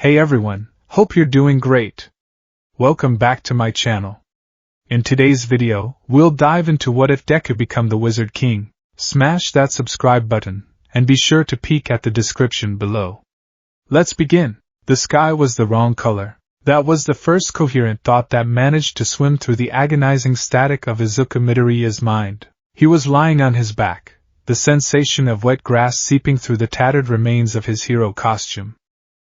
Hey everyone, hope you're doing great. Welcome back to my channel. In today's video, we'll dive into what if Deku become the Wizard King. Smash that subscribe button, and be sure to peek at the description below. Let's begin. The sky was the wrong color. That was the first coherent thought that managed to swim through the agonizing static of Izuku Midoriya's mind. He was lying on his back, the sensation of wet grass seeping through the tattered remains of his hero costume.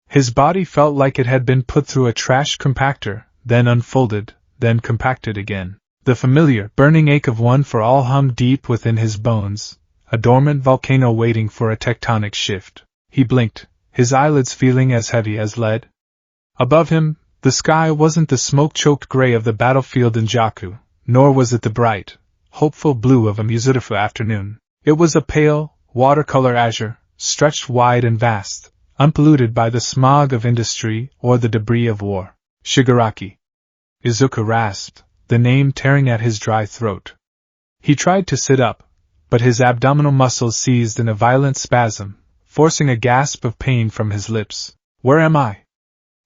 His body felt like it had been put through a trash compactor, then unfolded, then compacted again. The familiar, burning ache of one for all hummed deep within his bones, a dormant volcano waiting for a tectonic shift. He blinked, his eyelids feeling as heavy as lead. Above him, the sky wasn't the smoke-choked gray of the battlefield in Jakku, nor was it the bright, hopeful blue of a Muzurifu afternoon. It was a pale, watercolor azure, stretched wide and vast, unpolluted by the smog of industry or the debris of war. Shigaraki. Izuku rasped, the name tearing at his dry throat. He tried to sit up, but his abdominal muscles seized in a violent spasm, forcing a gasp of pain from his lips. Where am I?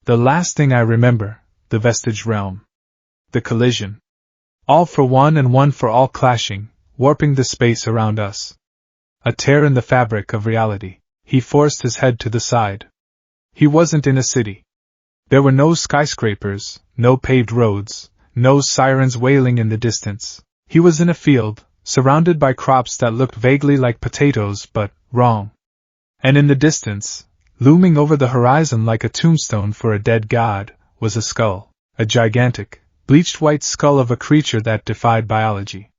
The last thing I remember, the vestige realm. The collision. All for one and one for all clashing, warping the space around us. A tear in the fabric of reality. He forced his head to the side. He wasn't in a city. There were no skyscrapers, no paved roads, no sirens wailing in the distance. He was in a field, surrounded by crops that looked vaguely like potatoes but wrong. And in the distance, looming over the horizon like a tombstone for a dead god, was a skull, a gigantic, bleached white skull of a creature that defied biology.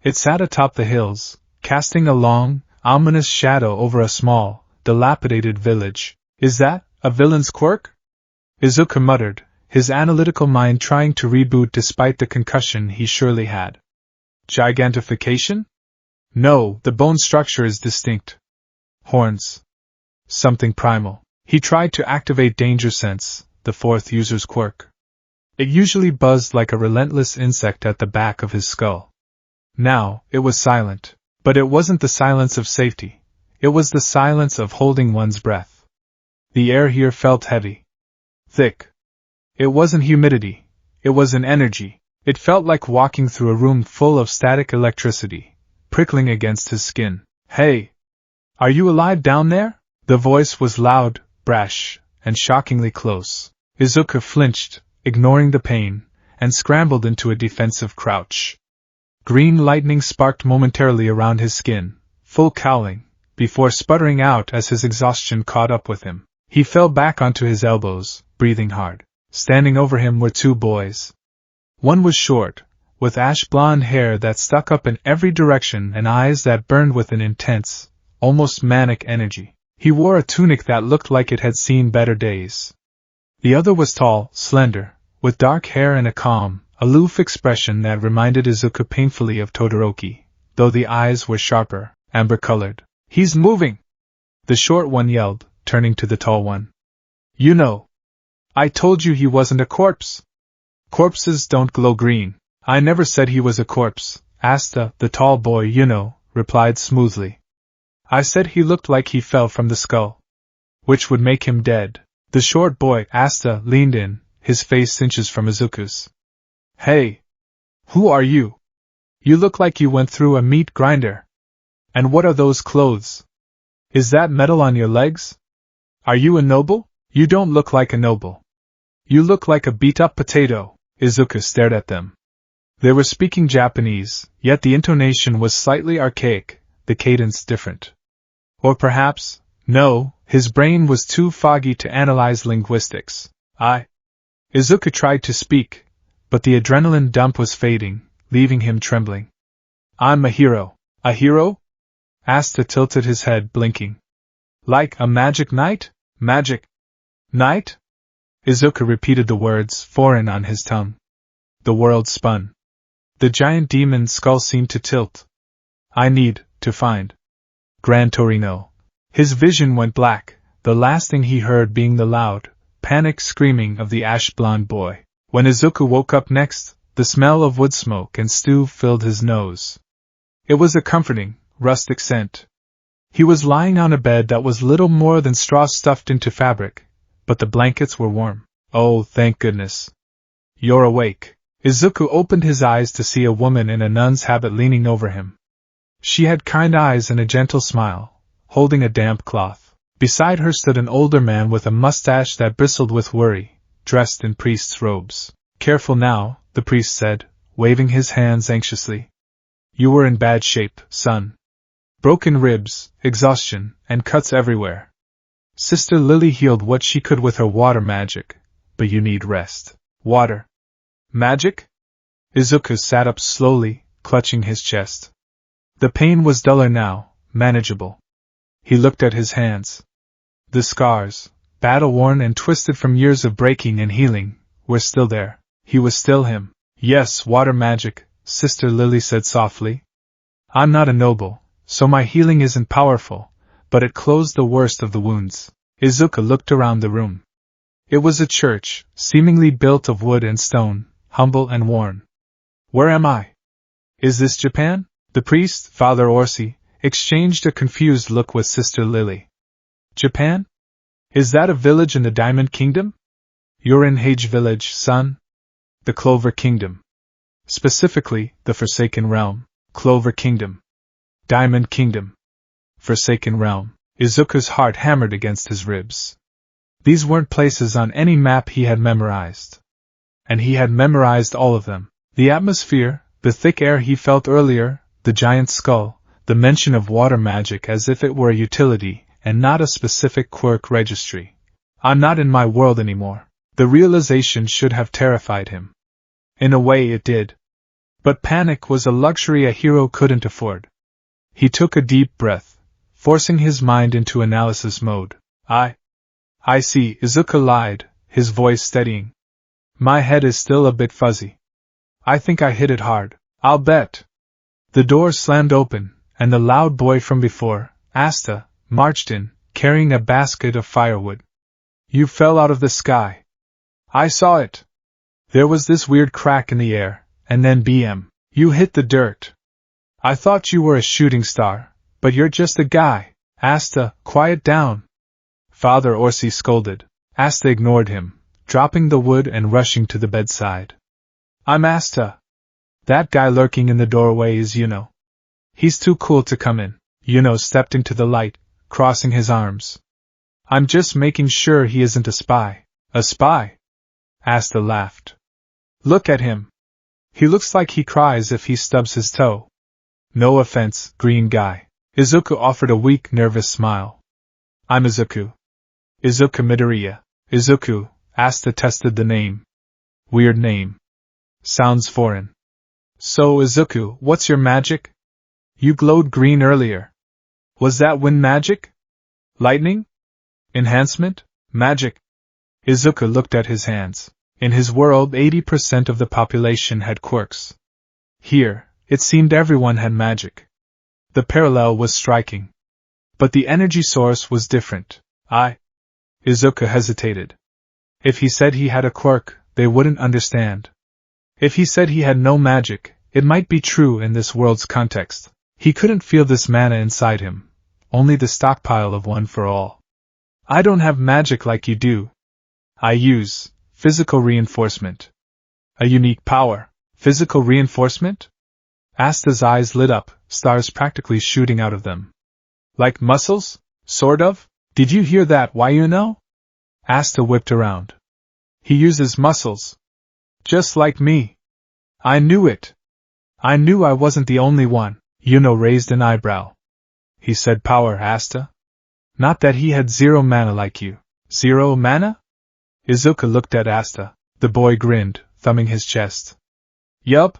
It sat atop the hills, casting a long, ominous shadow over a small, dilapidated village. Is that a villain's quirk? Izuku muttered, his analytical mind trying to reboot despite the concussion he surely had. Gigantification? No, the bone structure is distinct. Horns. Something primal. He tried to activate Danger Sense, the fourth user's quirk. It usually buzzed like a relentless insect at the back of his skull. Now, it was silent. But it wasn't the silence of safety. It was the silence of holding one's breath. The air here felt heavy. Thick. It wasn't humidity. It was an energy. It felt like walking through a room full of static electricity, prickling against his skin. Hey! Are you alive down there? The voice was loud, brash, and shockingly close. Izuku flinched, ignoring the pain, and scrambled into a defensive crouch. Green lightning sparked momentarily around his skin, full cowling, before sputtering out as his exhaustion caught up with him. He fell back onto his elbows, breathing hard. Standing over him were two boys. One was short, with ash-blonde hair that stuck up in every direction and eyes that burned with an intense, almost manic energy. He wore a tunic that looked like it had seen better days. The other was tall, slender, with dark hair and a calm, aloof expression that reminded Izuku painfully of Todoroki, though the eyes were sharper, amber-colored. He's moving! The short one yelled, turning to the tall one. You know. I told you he wasn't a corpse. Corpses don't glow green. I never said he was a corpse, Asta, the tall boy replied smoothly. I said he looked like he fell from the skull. Which would make him dead. The short boy, Asta, leaned in, his face inches from Izuku's. Hey! Who are you? You look like you went through a meat grinder. And what are those clothes? Is that metal on your legs? Are you a noble? You don't look like a noble. You look like a beat-up potato. Izuku stared at them. They were speaking Japanese, yet the intonation was slightly archaic, the cadence different. Or perhaps, no, his brain was too foggy to analyze linguistics. Izuku tried to speak, but the adrenaline dump was fading, leaving him trembling. I'm a hero. A hero? Asta tilted his head, blinking. Like a magic knight? Magic knight? Izuku repeated the words, foreign on his tongue. The world spun. The giant demon's skull seemed to tilt. I need to find Gran Torino. His vision went black, the last thing he heard being the loud, panicked screaming of the ash-blonde boy. When Izuku woke up next, the smell of wood smoke and stew filled his nose. It was a comforting, rustic scent. He was lying on a bed that was little more than straw stuffed into fabric, but the blankets were warm. Oh, thank goodness. You're awake. Izuku opened his eyes to see a woman in a nun's habit leaning over him. She had kind eyes and a gentle smile, holding a damp cloth. Beside her stood an older man with a mustache that bristled with worry, dressed in priest's robes. Careful now, the priest said, waving his hands anxiously. You were in bad shape, son. Broken ribs, exhaustion, and cuts everywhere. Sister Lily healed what she could with her water magic, but you need rest. Water magic? Izuku sat up slowly, clutching his chest. The pain was duller now, manageable. He looked at his hands. The scars, battle-worn and twisted from years of breaking and healing, were still there. He was still him. Yes, water magic, Sister Lily said softly. I'm not a noble, so my healing isn't powerful, but it closed the worst of the wounds. Izuku looked around the room. It was a church, seemingly built of wood and stone, humble and worn. Where am I? Is this Japan? The priest, Father Orsi, exchanged a confused look with Sister Lily. Japan? Is that a village in the Diamond Kingdom? You're in Hage Village, son. The Clover Kingdom. Specifically, the Forsaken Realm. Clover Kingdom. Diamond Kingdom. Forsaken Realm. Izuku's heart hammered against his ribs. These weren't places on any map he had memorized. And he had memorized all of them. The atmosphere, the thick air he felt earlier, the giant skull, the mention of water magic as if it were a utility and not a specific quirk registry. I'm not in my world anymore. The realization should have terrified him. In a way it did. But panic was a luxury a hero couldn't afford. He took a deep breath, forcing his mind into analysis mode. I see, Izuku lied, his voice steadying. My head is still a bit fuzzy. I think I hit it hard. I'll bet. The door slammed open, and the loud boy from before, Asta, marched in, carrying a basket of firewood. You fell out of the sky. I saw it. There was this weird crack in the air, and then you hit the dirt. I thought you were a shooting star, but you're just a guy. Asta, quiet down. Father Orsi scolded. Asta ignored him, dropping the wood and rushing to the bedside. I'm Asta. That guy lurking in the doorway is Yuno. He's too cool to come in. Yuno stepped into the light, crossing his arms. I'm just making sure he isn't a spy. A spy? Asta laughed. Look at him. He looks like he cries if he stubs his toe. No offense, green guy. Izuku offered a weak, nervous smile. I'm Izuku. Izuku Midoriya. Izuku, Asta tested the name. Weird name. Sounds foreign. So, Izuku, what's your magic? You glowed green earlier. Was that wind magic? Lightning? Enhancement? Magic? Izuku looked at his hands. In his world, 80% of the population had quirks. Here, it seemed everyone had magic. The parallel was striking. But the energy source was different. Izuku hesitated. If he said he had a quirk, they wouldn't understand. If he said he had no magic, it might be true in this world's context. He couldn't feel this mana inside him, only the stockpile of one for all. I don't have magic like you do. I use physical reinforcement. A unique power. Physical reinforcement? Asta's eyes lit up, stars practically shooting out of them. Like muscles? Sort of? Did you hear that, Yuno? Asta whipped around. He uses muscles. Just like me. I knew it. I knew I wasn't the only one. Yuno raised an eyebrow. He said power, Asta? Not that he had zero mana like you. Zero mana? Izuku looked at Asta. The boy grinned, thumbing his chest. Yup.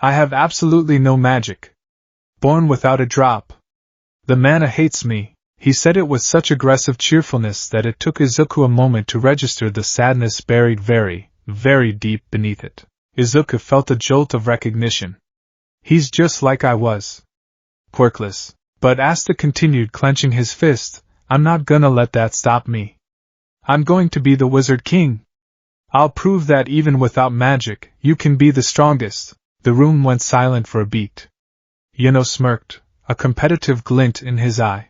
I have absolutely no magic. Born without a drop. The mana hates me. He said it with such aggressive cheerfulness that it took Izuku a moment to register the sadness buried very, very deep beneath it. Izuku felt a jolt of recognition. He's just like I was. Quirkless. But Asta continued, clenching his fist. I'm not gonna let that stop me. I'm going to be the Wizard King. I'll prove that even without magic, you can be the strongest. The room went silent for a beat. Yuno smirked, a competitive glint in his eye.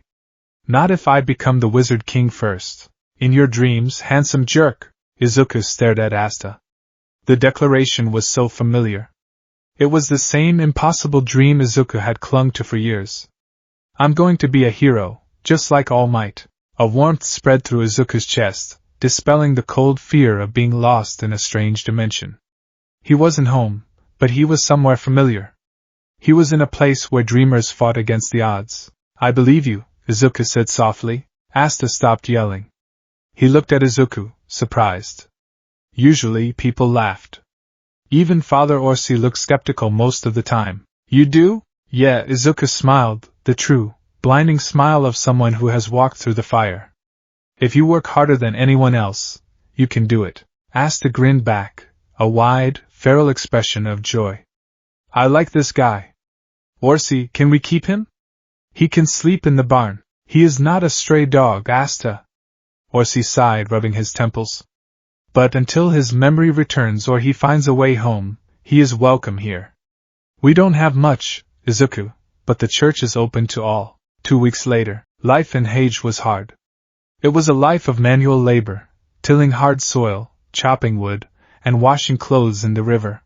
Not if I become the Wizard King first. In your dreams, handsome jerk. Izuku stared at Asta. The declaration was so familiar. It was the same impossible dream Izuku had clung to for years. I'm going to be a hero, just like All Might. A warmth spread through Izuku's chest, dispelling the cold fear of being lost in a strange dimension. He wasn't home, but he was somewhere familiar. He was in a place where dreamers fought against the odds. I believe you, Izuku said softly. Asta stopped yelling. He looked at Izuku, surprised. Usually people laughed. Even Father Orsi looked skeptical most of the time. You do? Yeah, Izuku smiled, the true, blinding smile of someone who has walked through the fire. If you work harder than anyone else, you can do it. Asta grinned back, a wide, feral expression of joy. I like this guy. Orsi, can we keep him? He can sleep in the barn. He is not a stray dog, Asta. Orsi sighed, rubbing his temples. But until his memory returns or he finds a way home, he is welcome here. We don't have much, Izuku, but the church is open to all. 2 weeks later, life in Hage was hard. It was a life of manual labor, tilling hard soil, chopping wood, and washing clothes in the river.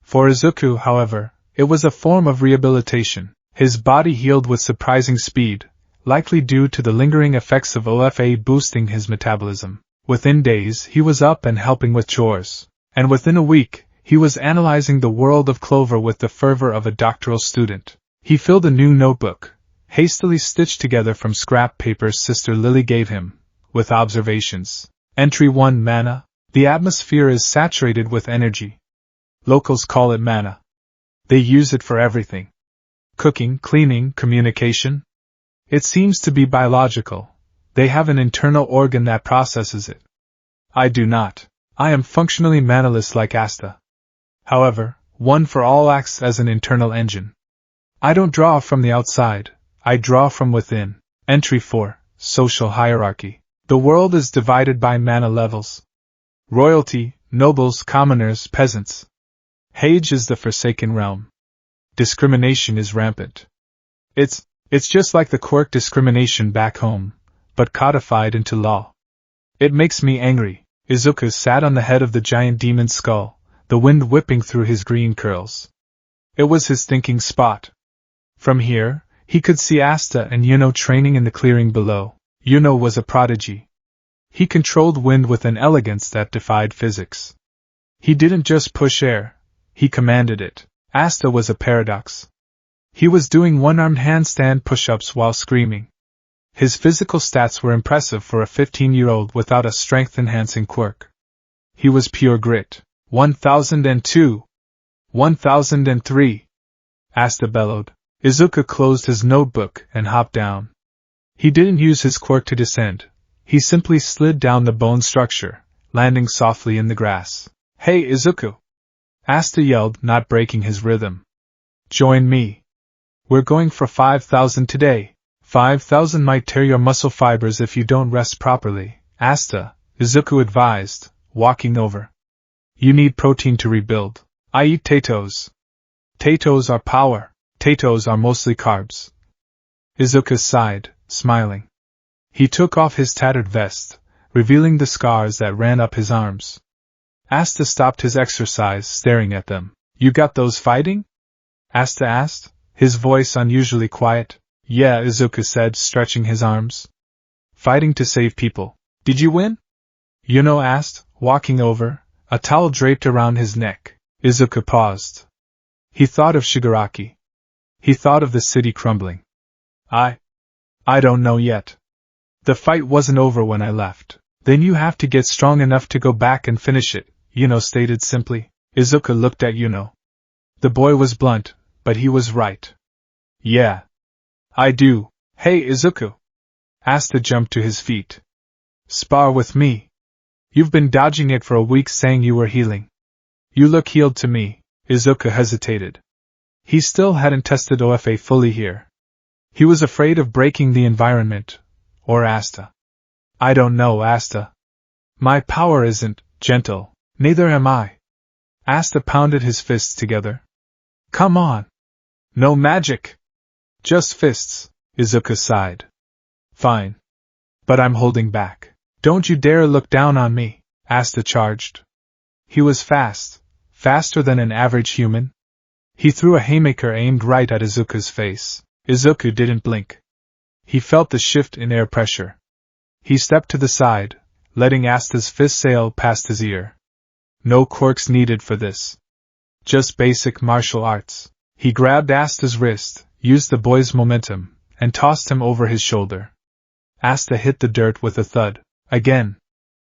For Izuku, however, it was a form of rehabilitation. His body healed with surprising speed, likely due to the lingering effects of OFA boosting his metabolism. Within days, he was up and helping with chores. And within a week, he was analyzing the world of Clover with the fervor of a doctoral student. He filled a new notebook, hastily stitched together from scrap paper Sister Lily gave him, with observations. Entry 1 Mana. The atmosphere is saturated with energy. Locals call it mana. They use it for everything. Cooking, cleaning, communication. It seems to be biological. They have an internal organ that processes it. I do not. I am functionally manaless like Asta. However, one for all acts as an internal engine. I don't draw from the outside, I draw from within. Entry 4, Social Hierarchy. The world is divided by mana levels. Royalty, nobles, commoners, peasants. Hage is the forsaken realm. Discrimination is rampant. It's just like the quirk discrimination back home, but codified into law. It makes me angry. Izuku sat on the head of the giant demon's skull, the wind whipping through his green curls. It was his thinking spot. From here, he could see Asta and Yuno training in the clearing below. Yuno was a prodigy. He controlled wind with an elegance that defied physics. He didn't just push air, he commanded it. Asta was a paradox. He was doing one-armed handstand push-ups while screaming. His physical stats were impressive for a 15-year-old without a strength-enhancing quirk. He was pure grit. 1002. 1003. Asta bellowed. Izuku closed his notebook and hopped down. He didn't use his quirk to descend. He simply slid down the bone structure, landing softly in the grass. Hey, Izuku! Asta yelled, not breaking his rhythm. Join me. We're going for 5,000 today. 5,000 might tear your muscle fibers if you don't rest properly. Asta, Izuku advised, walking over. You need protein to rebuild. I eat potatoes. Potatoes are power. Potatoes are mostly carbs. Izuku sighed, smiling. He took off his tattered vest, revealing the scars that ran up his arms. Asta stopped his exercise, staring at them. You got those fighting? Asta asked, his voice unusually quiet. Yeah, Izuku said, stretching his arms. Fighting to save people. Did you win? Yuno asked, walking over, a towel draped around his neck. Izuku paused. He thought of Shigaraki. He thought of the city crumbling. I don't know yet. The fight wasn't over when I left. Then you have to get strong enough to go back and finish it, Yuno stated simply. Izuku looked at Yuno. The boy was blunt, but he was right. Yeah. I do. Hey, Izuku. Asta jumped to his feet. Spar with me. You've been dodging it for a week saying you were healing. You look healed to me. Izuku hesitated. He still hadn't tested OFA fully here. He was afraid of breaking the environment, or Asta. I don't know, Asta. My power isn't gentle, neither am I. Asta pounded his fists together. Come on. No magic. Just fists, Izuku sighed. Fine. But I'm holding back. Don't you dare look down on me, Asta charged. He was fast, faster than an average human. He threw a haymaker aimed right at Izuku's face. Izuku didn't blink. He felt the shift in air pressure. He stepped to the side, letting Asta's fist sail past his ear. No quirks needed for this. Just basic martial arts. He grabbed Asta's wrist, used the boy's momentum, and tossed him over his shoulder. Asta hit the dirt with a thud. Again.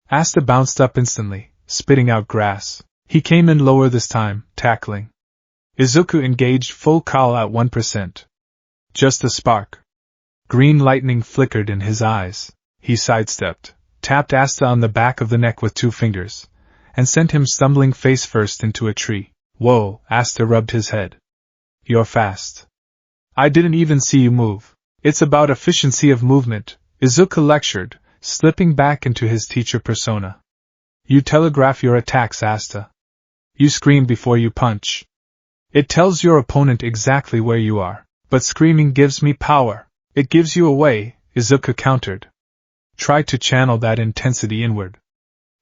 Asta bounced up instantly, spitting out grass. He came in lower this time, tackling. Izuku engaged full call at 1%. Just a spark. Green lightning flickered in his eyes. He sidestepped, tapped Asta on the back of the neck with 2 fingers, and sent him stumbling face first into a tree. Whoa, Asta rubbed his head. You're fast. I didn't even see you move. It's about efficiency of movement, Izuku lectured, slipping back into his teacher persona. You telegraph your attacks, Asta. You scream before you punch. It tells your opponent exactly where you are, but screaming gives me power. It gives you away, Izuku countered. Try to channel that intensity inward.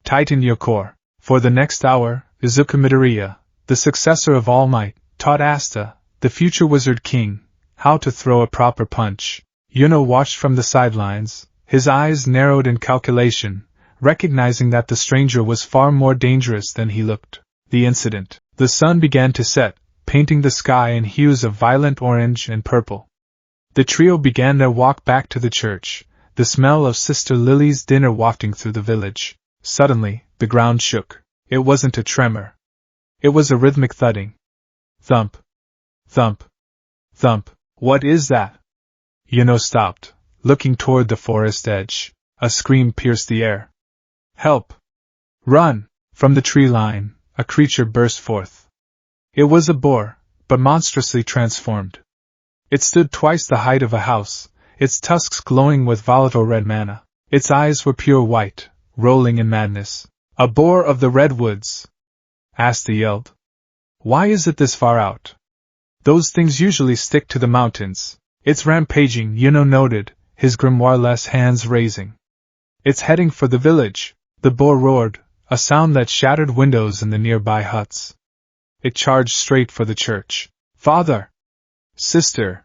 Tighten your core. For the next hour, Izuku Midoriya, the successor of All Might, taught Asta, the future Wizard King, how to throw a proper punch. Yuno watched from the sidelines, his eyes narrowed in calculation, recognizing that the stranger was far more dangerous than he looked. The sun began to set, painting the sky in hues of violent orange and purple. The trio began their walk back to the church, the smell of Sister Lily's dinner wafting through the village. Suddenly, the ground shook. It wasn't a tremor. It was a rhythmic thudding. Thump. Thump. Thump. What is that? Yuno stopped, looking toward the forest edge. A scream pierced the air. Help! Run! From the tree line, a creature burst forth. It was a boar, but monstrously transformed. It stood twice the height of a house, its tusks glowing with volatile red mana. Its eyes were pure white, rolling in madness. A boar of the redwoods! Asta yelled. Why is it this far out? Those things usually stick to the mountains. It's rampaging, Yuno noted, his grimoire-less hands raising. It's heading for the village, the boar roared, a sound that shattered windows in the nearby huts. It charged straight for the church. Father! Sister!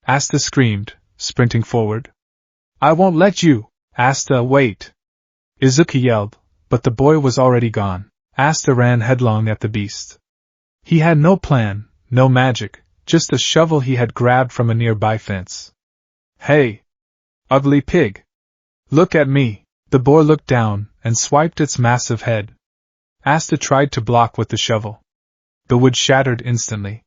Asta screamed, sprinting forward. I won't let you! Asta, wait! Izuku yelled, but the boy was already gone. Asta ran headlong at the beast. He had no plan, no magic, just a shovel he had grabbed from a nearby fence. Hey! Ugly pig! Look at me! The boar looked down and swiped its massive head. Asta tried to block with the shovel. The wood shattered instantly.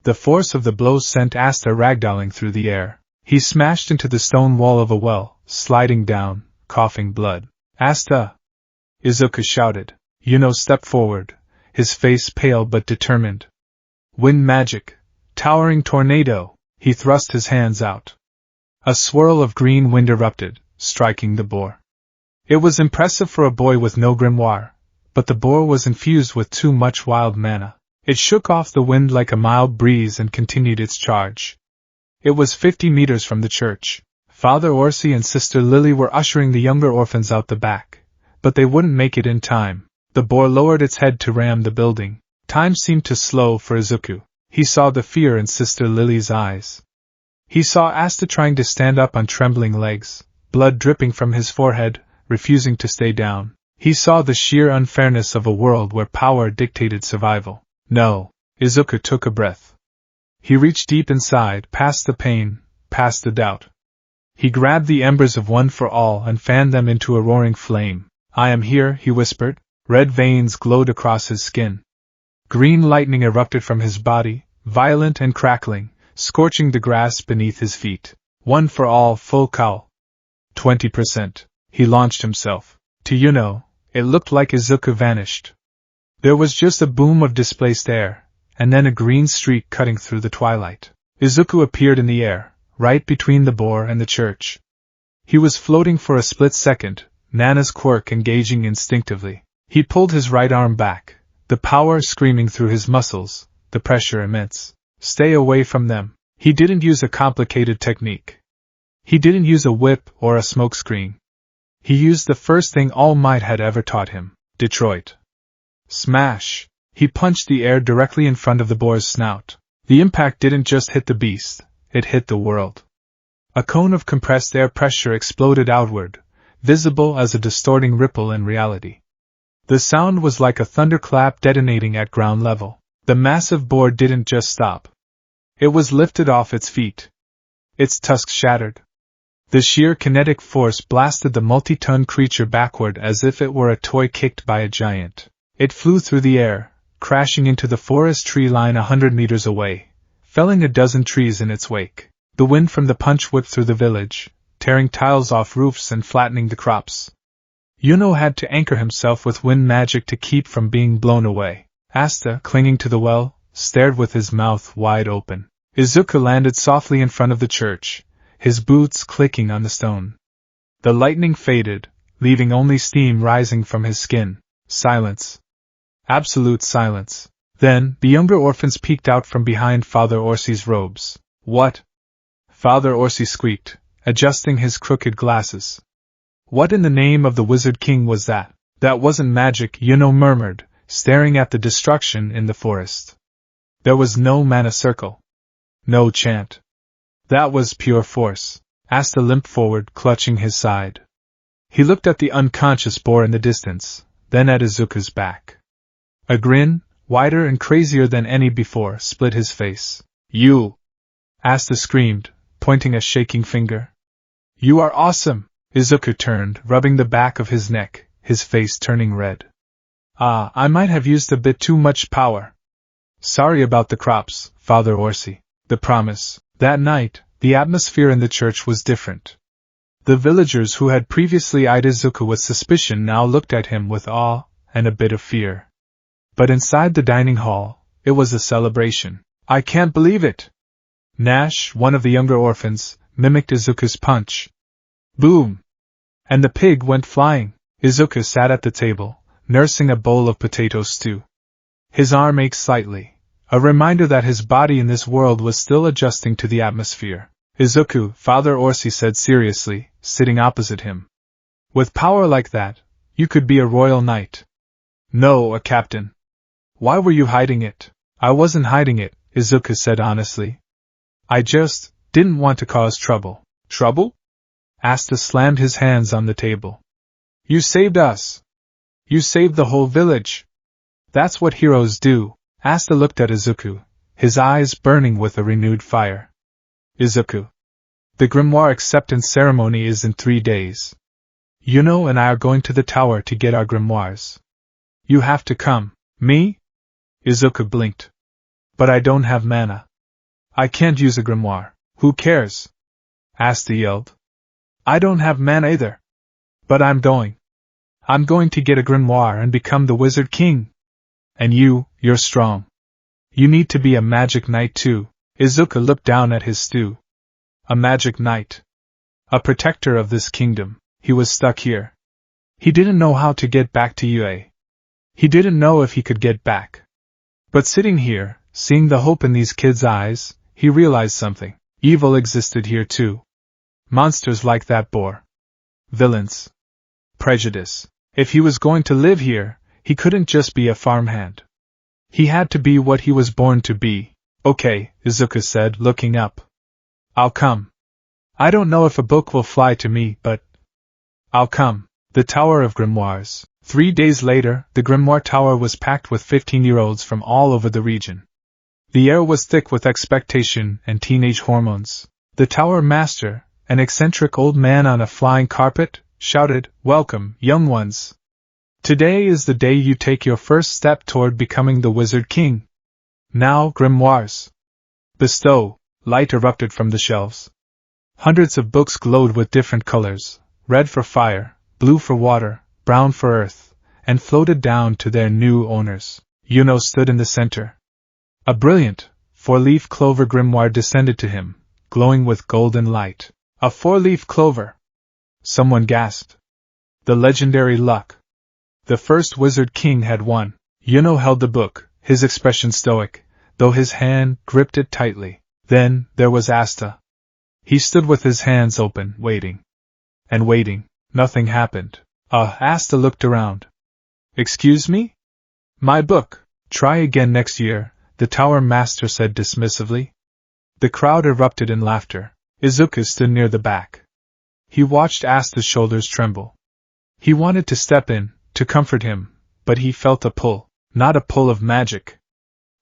The force of the blow sent Asta ragdolling through the air. He smashed into the stone wall of a well, sliding down, coughing blood. Asta! Izuku shouted. Yuno stepped forward, his face pale but determined. Wind magic! Towering tornado! He thrust his hands out. A swirl of green wind erupted, striking the boar. It was impressive for a boy with no grimoire, but the boar was infused with too much wild mana. It shook off the wind like a mild breeze and continued its charge. It was 50 meters from the church. Father Orsi and Sister Lily were ushering the younger orphans out the back, but they wouldn't make it in time. The boar lowered its head to ram the building. Time seemed to slow for Izuku. He saw the fear in Sister Lily's eyes. He saw Asta trying to stand up on trembling legs, blood dripping from his forehead, refusing to stay down. He saw the sheer unfairness of a world where power dictated survival. No. Izuku took a breath. He reached deep inside, past the pain, past the doubt. He grabbed the embers of One for All and fanned them into a roaring flame. I am here, he whispered. Red veins glowed across his skin. Green lightning erupted from his body, violent and crackling, scorching the grass beneath his feet. One for All, full cowl. 20%. He launched himself. To Yuno, it looked like Izuku vanished. There was just a boom of displaced air, and then a green streak cutting through the twilight. Izuku appeared in the air, right between the boar and the church. He was floating for a split second, Nana's quirk engaging instinctively. He pulled his right arm back, the power screaming through his muscles, the pressure immense. Stay away from them. He didn't use a complicated technique. He didn't use a whip or a smokescreen. He used the first thing All Might had ever taught him, Detroit. Smash! He punched the air directly in front of the boar's snout. The impact didn't just hit the beast, it hit the world. A cone of compressed air pressure exploded outward, visible as a distorting ripple in reality. The sound was like a thunderclap detonating at ground level. The massive boar didn't just stop. It was lifted off its feet. Its tusks shattered. The sheer kinetic force blasted the multi-ton creature backward as if it were a toy kicked by a giant. It flew through the air, crashing into the forest tree line 100 meters away, felling a dozen trees in its wake. The wind from the punch whipped through the village, tearing tiles off roofs and flattening the crops. Had to anchor himself with wind magic to keep from being blown away. Asta, clinging to the well, stared with his mouth wide open. Izuku landed softly in front of the church, his boots clicking on the stone. The lightning faded, leaving only steam rising from his skin. Silence. Absolute silence. Then, the younger orphans peeked out from behind Father Orsi's robes. What? Father Orsi squeaked, adjusting his crooked glasses. What in the name of the Wizard King was that? That wasn't magic, murmured, staring at the destruction in the forest. There was no mana circle. No chant. That was pure force. Asta limped forward, clutching his side. He looked at the unconscious boar in the distance, then at Izuku's back. A grin, wider and crazier than any before, split his face. You! Asta screamed, pointing a shaking finger. You are awesome! Izuku turned, rubbing the back of his neck, his face turning red. I might have used a bit too much power. Sorry about the crops, Father Orsi. The promise. That night, the atmosphere in the church was different. The villagers who had previously eyed Izuku with suspicion now looked at him with awe and a bit of fear. But inside the dining hall, it was a celebration. I can't believe it! Nash, one of the younger orphans, mimicked Izuku's punch. Boom! And the pig went flying. Izuku sat at the table, nursing a bowl of potato stew. His arm ached slightly, a reminder that his body in this world was still adjusting to the atmosphere. Izuku, Father Orsi said seriously, sitting opposite him. With power like that, you could be a royal knight. No, a captain. Why were you hiding it? I wasn't hiding it, Izuku said honestly. I just didn't want to cause trouble. Trouble? Asta slammed his hands on the table. You saved us. You saved the whole village. That's what heroes do. Asta looked at Izuku, his eyes burning with a renewed fire. Izuku. The grimoire acceptance ceremony is in 3 days. Yuno and I are going to the tower to get our grimoires. You have to come. Me? Izuku blinked. But I don't have mana. I can't use a grimoire. Who cares? Asta yelled. I don't have mana either. But I'm going. I'm going to get a grimoire and become the Wizard King. And you're strong. You need to be a magic knight too. Izuku looked down at his stew. A magic knight. A protector of this kingdom. He was stuck here. He didn't know how to get back to UA. He didn't know if he could get back. But sitting here, seeing the hope in these kids' eyes, he realized something. Evil existed here too. Monsters like that boar. Villains. Prejudice. If he was going to live here, he couldn't just be a farmhand. He had to be what he was born to be. Okay, Izuku said, looking up. I'll come. I don't know if a book will fly to me, but I'll come. The Tower of Grimoires. 3 days later, the Grimoire Tower was packed with 15-year-olds from all over the region. The air was thick with expectation and teenage hormones. The Tower Master, an eccentric old man on a flying carpet, shouted, "Welcome, young ones! Today is the day you take your first step toward becoming the Wizard King. Now, grimoires! Bestow!" Light erupted from the shelves. Hundreds of books glowed with different colors, red for fire, blue for water, brown for earth, and floated down to their new owners. Yuno stood in the center. A brilliant, 4-leaf clover grimoire descended to him, glowing with golden light. A 4-leaf clover! Someone gasped. The legendary luck. The first Wizard King had won. Yuno held the book, his expression stoic, though his hand gripped it tightly. Then, there was Asta. He stood with his hands open, waiting. And waiting. Nothing happened. Asta looked around. Excuse me? My book. Try again next year, the tower master said dismissively. The crowd erupted in laughter. Izuku stood near the back. He watched Asta's shoulders tremble. He wanted to step in, to comfort him, but he felt a pull, not a pull of magic.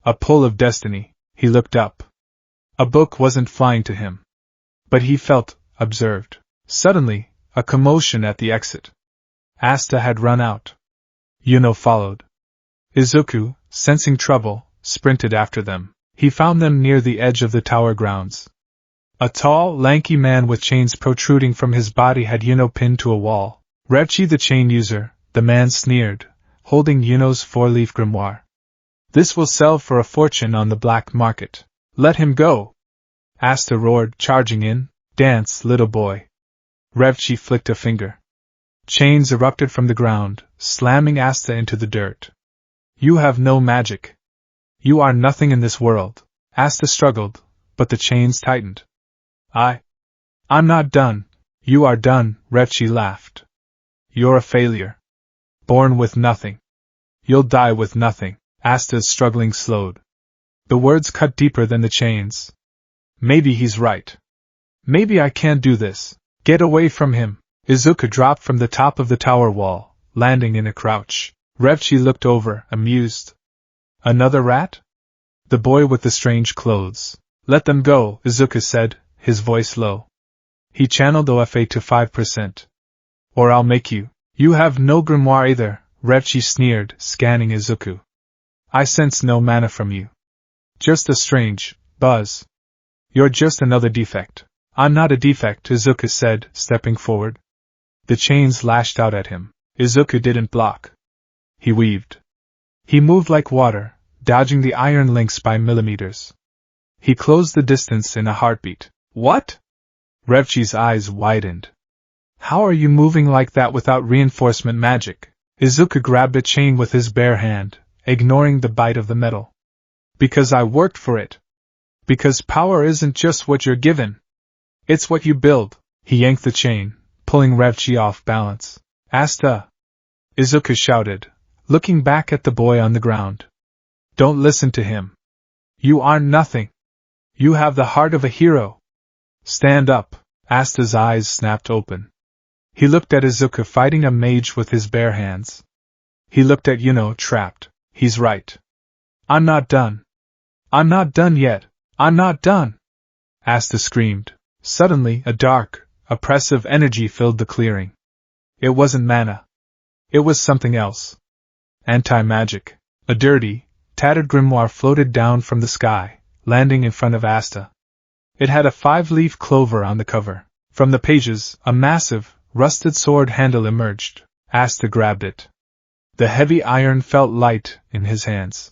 A pull of destiny. He looked up. A book wasn't flying to him. But he felt observed. Suddenly, a commotion at the exit. Asta had run out. Followed. Izuku, sensing trouble, sprinted after them. He found them near the edge of the tower grounds. A tall, lanky man with chains protruding from his body had pinned to a wall. Revchi the chain user, the man sneered, holding Yuno's four-leaf grimoire. This will sell for a fortune on the black market. Let him go! Asta roared, charging in. Dance, little boy. Revchi flicked a finger. Chains erupted from the ground, slamming Asta into the dirt. You have no magic. You are nothing in this world. Asta struggled, but the chains tightened. I'm not done. You are done, Revchi laughed. You're a failure. Born with nothing. You'll die with nothing. Asta's struggling slowed. The words cut deeper than the chains. Maybe he's right. Maybe I can't do this. Get away from him. Izuku dropped from the top of the tower wall, landing in a crouch. Revchi looked over, amused. Another rat? The boy with the strange clothes. Let them go, Izuku said, his voice low. He channeled OFA to 5%. Or I'll make you. You have no grimoire either, Revchi sneered, scanning Izuku. I sense no mana from you. Just a strange buzz. You're just another defect. I'm not a defect, Izuku said, stepping forward. The chains lashed out at him. Izuku didn't block. He weaved. He moved like water, dodging the iron links by millimeters. He closed the distance in a heartbeat. What? Revchi's eyes widened. How are you moving like that without reinforcement magic? Izuku grabbed a chain with his bare hand, ignoring the bite of the metal. Because I worked for it. Because power isn't just what you're given. It's what you build. He yanked the chain, pulling Revchi off balance. Asta! Izuku shouted, looking back at the boy on the ground. Don't listen to him. You are nothing. You have the heart of a hero. Stand up. Asta's eyes snapped open. He looked at Izuku fighting a mage with his bare hands. He looked at Yuno trapped. He's right. I'm not done. I'm not done yet. I'm not done. Asta screamed. Suddenly, a dark, oppressive energy filled the clearing. It wasn't mana. It was something else. Anti-magic. A dirty, tattered grimoire floated down from the sky, landing in front of Asta. It had a 5-leaf clover on the cover. From the pages, a massive, rusted sword handle emerged. Asta grabbed it. The heavy iron felt light in his hands.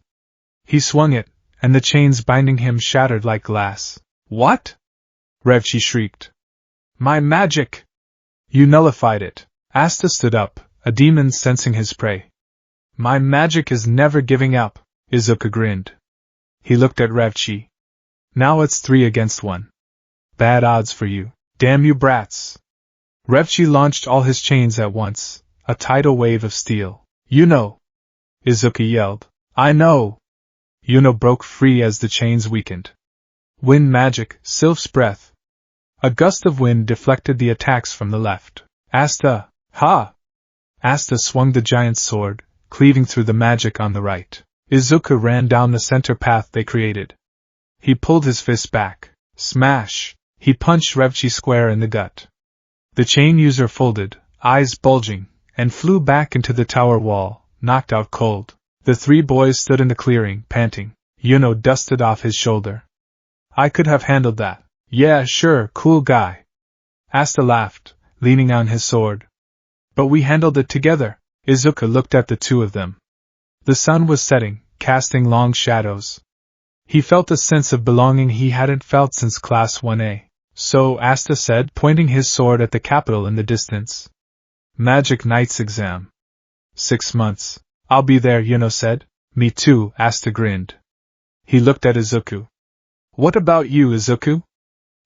He swung it, and the chains binding him shattered like glass. What? Revchi shrieked. My magic! You nullified it. Asta stood up, a demon sensing his prey. My magic is never giving up, Izuku grinned. He looked at Revchi. Now it's 3 against 1. Bad odds for you. Damn you brats! Revchi launched all his chains at once, a tidal wave of steel. You know! Izuku yelled. I know! Yuno broke free as the chains weakened. Wind magic, Sylph's breath. A gust of wind deflected the attacks from the left. Asta! Ha! Asta swung the giant's sword, cleaving through the magic on the right. Izuku ran down the center path they created. He pulled his fist back. Smash! He punched Revchi square in the gut. The chain user folded, eyes bulging, and flew back into the tower wall, knocked out cold. The 3 boys stood in the clearing, panting. Yuno dusted off his shoulder. I could have handled that. Yeah, sure, cool guy. Asta laughed, leaning on his sword. But we handled it together. Izuku looked at the 2 of them. The sun was setting, casting long shadows. He felt a sense of belonging he hadn't felt since Class 1A. So, Asta said, pointing his sword at the capital in the distance. Magic Knight's exam. 6 months. I'll be there, Yuno said. Me too, Asta grinned. He looked at Izuku. What about you, Izuku?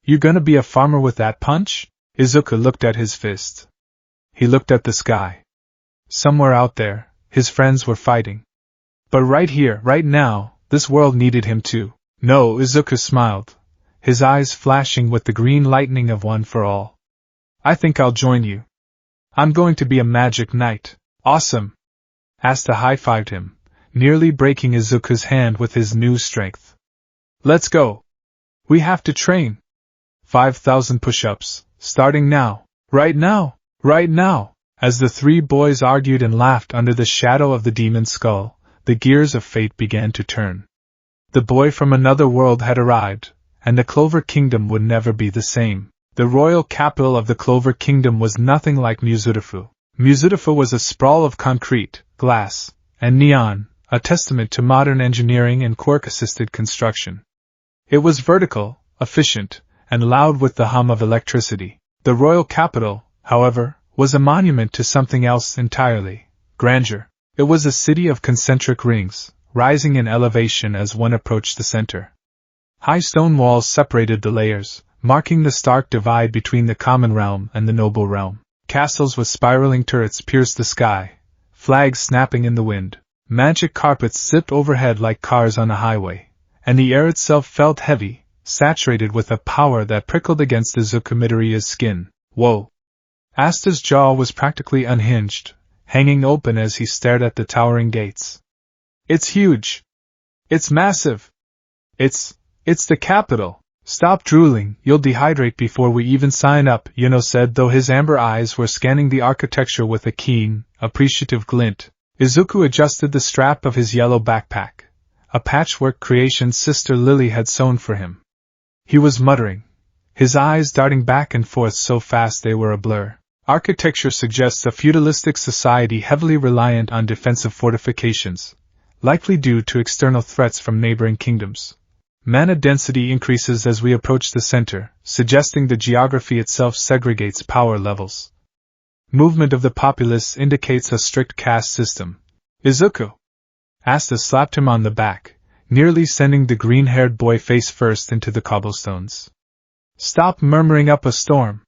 You gonna be a farmer with that punch? Izuku looked at his fist. He looked at the sky. Somewhere out there, his friends were fighting. But right here, right now, this world needed him too. No, Izuku smiled, his eyes flashing with the green lightning of One for All. I think I'll join you. I'm going to be a magic knight. Awesome! Asta high-fived him, nearly breaking Izuku's hand with his new strength. Let's go! We have to train! 5,000 push-ups, starting now! Right now! Right now! As the three boys argued and laughed under the shadow of the demon's skull, the gears of fate began to turn. The boy from another world had arrived, and the Clover Kingdom would never be the same. The royal capital of the Clover Kingdom was nothing like Muzurifu. Muzurifu was a sprawl of concrete, glass, and neon, a testament to modern engineering and quark-assisted construction. It was vertical, efficient, and loud with the hum of electricity. The royal capital, however, was a monument to something else entirely: grandeur. It was a city of concentric rings, rising in elevation as one approached the center. High stone walls separated the layers, marking the stark divide between the common realm and the noble realm. Castles with spiraling turrets pierced the sky, flags snapping in the wind. Magic carpets zipped overhead like cars on a highway, and the air itself felt heavy, saturated with a power that prickled against Izuku Midoriya's skin. Whoa! Asta's jaw was practically unhinged, hanging open as he stared at the towering gates. It's huge! It's massive! It's the capital! Stop drooling, you'll dehydrate before we even sign up, Yuno said, though his amber eyes were scanning the architecture with a keen, appreciative glint. Izuku adjusted the strap of his yellow backpack, a patchwork creation Sister Lily had sewn for him. He was muttering, his eyes darting back and forth so fast they were a blur. Architecture suggests a feudalistic society heavily reliant on defensive fortifications, likely due to external threats from neighboring kingdoms. Mana density increases as we approach the center, suggesting the geography itself segregates power levels. Movement of the populace indicates a strict caste system. Izuku! Asta slapped him on the back, nearly sending the green-haired boy face first into the cobblestones. Stop murmuring up a storm.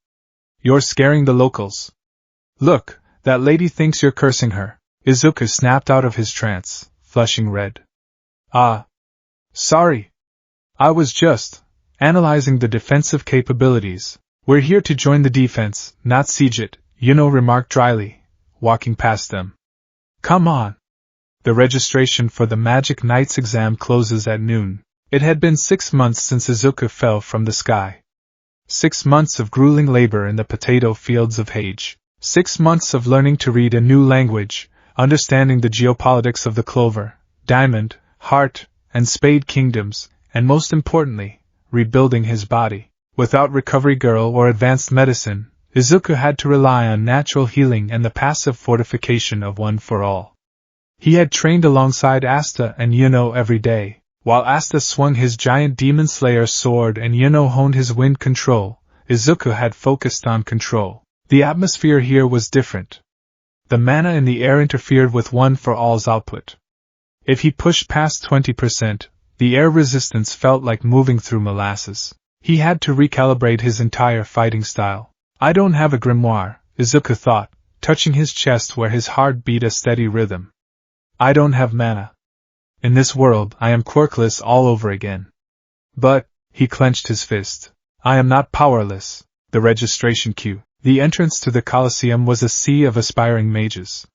You're scaring the locals. Look, that lady thinks you're cursing her. Izuku snapped out of his trance, flushing red. Sorry. I was just analyzing the defensive capabilities. We're here to join the defense, not siege it, Yuno remarked dryly, walking past them. Come on. The registration for the Magic Knight's exam closes at noon. It had been 6 months since Izuku fell from the sky. 6 months of grueling labor in the potato fields of Hage. 6 months of learning to read a new language, understanding the geopolitics of the Clover, Diamond, Heart, and Spade kingdoms, and most importantly, rebuilding his body. Without recovery girl or advanced medicine, Izuku had to rely on natural healing and the passive fortification of One for All. He had trained alongside Asta and Yuno every day. While Asta swung his giant Demon Slayer sword and Yuno honed his wind control, Izuku had focused on control. The atmosphere here was different. The mana in the air interfered with One for All's output. If he pushed past 20%, the air resistance felt like moving through molasses. He had to recalibrate his entire fighting style. I don't have a grimoire, Izuku thought, touching his chest where his heart beat a steady rhythm. I don't have mana. In this world, I am quirkless all over again. But, he clenched his fist, I am not powerless. The registration queue. The entrance to the Colosseum was a sea of aspiring mages.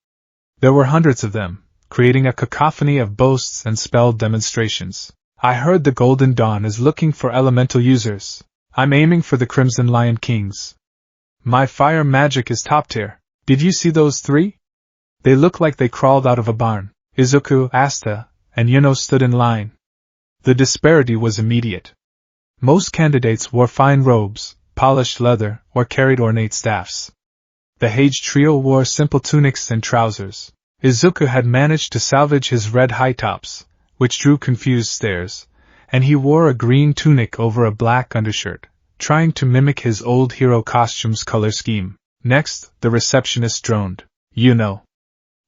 There were hundreds of them, creating a cacophony of boasts and spell demonstrations. I heard the Golden Dawn is looking for elemental users. I'm aiming for the Crimson Lion Kings. My fire magic is top tier. Did you see those 3? They look like they crawled out of a barn. Izuku, Asta, and Yuno stood in line. The disparity was immediate. Most candidates wore fine robes, polished leather, or carried ornate staffs. The Hage trio wore simple tunics and trousers. Izuku had managed to salvage his red high tops, which drew confused stares, and he wore a green tunic over a black undershirt, trying to mimic his old hero costume's color scheme. Next, the receptionist droned, Yuno.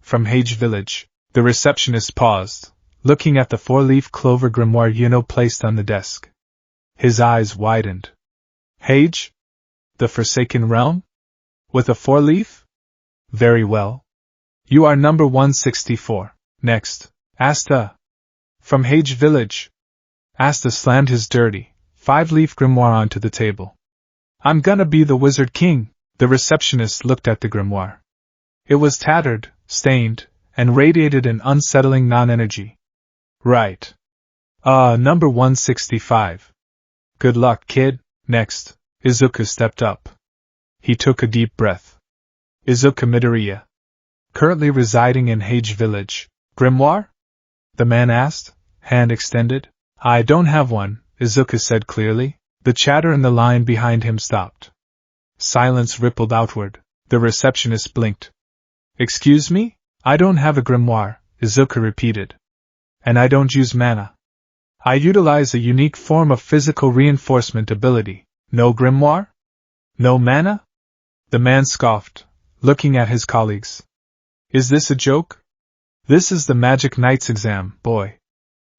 From Hage Village. The receptionist paused, looking at the 4-leaf clover grimoire Yuno placed on the desk. His eyes widened. Hage? The Forsaken Realm? With a 4-leaf? Very well. You are number 164. Next. Asta. From Hage Village. Asta slammed his dirty, 5-leaf grimoire onto the table. I'm gonna be the Wizard King. The receptionist looked at the grimoire. It was tattered, stained, and radiated an unsettling non-energy. Right. Number 165. Good luck, kid. Next. Izuku stepped up. He took a deep breath. Izuku Midoriya. Currently residing in Hage Village. Grimoire? The man asked, hand extended. I don't have one, Izuku said clearly. The chatter in the line behind him stopped. Silence rippled outward. The receptionist blinked. Excuse me? I don't have a grimoire, Izuku repeated. And I don't use mana. I utilize a unique form of physical reinforcement ability. No grimoire? No mana? The man scoffed, looking at his colleagues. Is this a joke? This is the Magic Knight's exam, boy.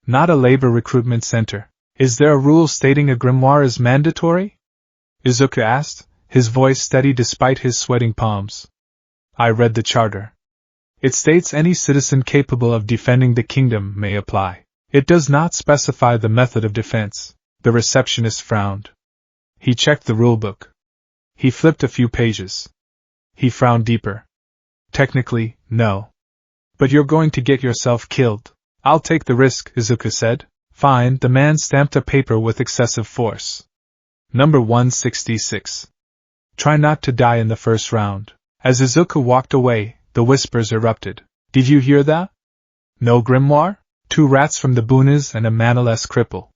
Not a labor recruitment center. Is there a rule stating a grimoire is mandatory? Izuku asked, his voice steady despite his sweating palms. I read the charter. It states any citizen capable of defending the kingdom may apply. It does not specify the method of defense. The receptionist frowned. He checked the rulebook. He flipped a few pages. He frowned deeper. Technically, no. But you're going to get yourself killed. I'll take the risk, Izuku said. Fine, the man stamped a paper with excessive force. Number 166. Try not to die in the first round. As Izuku walked away, the whispers erupted. Did you hear that? No grimoire? 2 rats from the Boonies and a manaless cripple.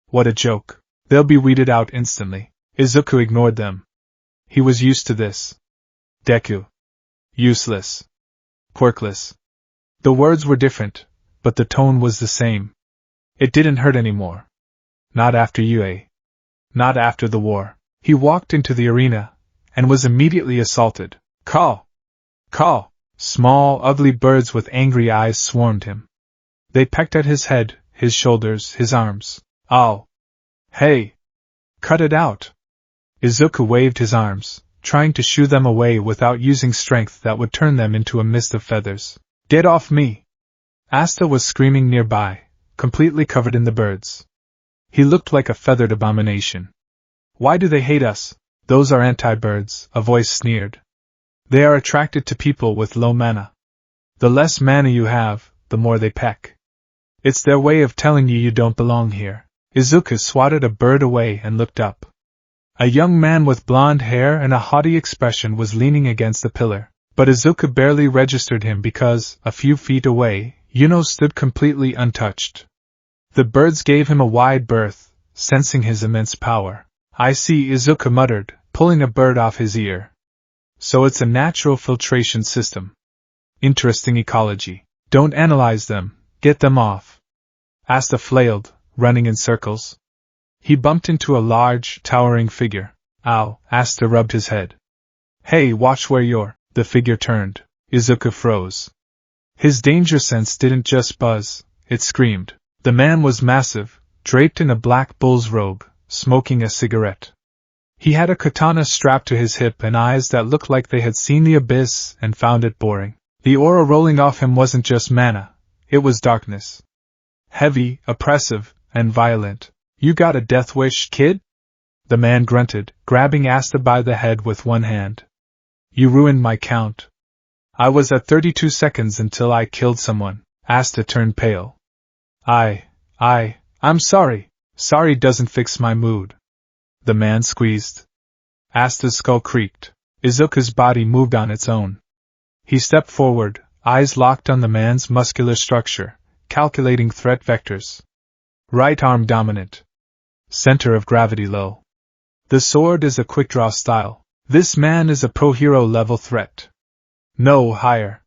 What a joke. They'll be weeded out instantly. Izuku ignored them. He was used to this. Deku. Useless. Quirkless. The words were different, but the tone was the same. It didn't hurt anymore. Not after UA. Not after the war. He walked into the arena, and was immediately assaulted. Caw! Caw! Small, ugly birds with angry eyes swarmed him. They pecked at his head, his shoulders, his arms. Ow! Hey! Cut it out! Izuku waved his arms, trying to shoo them away without using strength that would turn them into a mist of feathers. Get off me! Asta was screaming nearby, completely covered in the birds. He looked like a feathered abomination. Why do they hate us? Those are anti-birds, a voice sneered. They are attracted to people with low mana. The less mana you have, the more they peck. It's their way of telling you don't belong here. Izuku swatted a bird away and looked up. A young man with blonde hair and a haughty expression was leaning against the pillar, but Izuku barely registered him because, a few feet away, Yuno stood completely untouched. The birds gave him a wide berth, sensing his immense power. I see, Izuku muttered, pulling a bird off his ear. So it's a natural filtration system. Interesting ecology. Don't analyze them, get them off. Asta flailed, running in circles. He bumped into a large, towering figure. Ow, Asta rubbed his head. Hey, watch where you're. The figure turned. Izuku froze. His danger sense didn't just buzz, it screamed. The man was massive, draped in a black bull's robe, smoking a cigarette. He had a katana strapped to his hip and eyes that looked like they had seen the abyss and found it boring. The aura rolling off him wasn't just mana, it was darkness. Heavy, oppressive, and violent. You got a death wish, kid? The man grunted, grabbing Asta by the head with one hand. You ruined my count. I was at 32 seconds until I killed someone. Asta turned pale. I'm sorry. Sorry doesn't fix my mood. The man squeezed. Asta's skull creaked. Izuku's body moved on its own. He stepped forward, eyes locked on the man's muscular structure, calculating threat vectors. Right arm dominant. Center of gravity low. The sword is a quick-draw style. This man is a pro-hero level threat. No higher.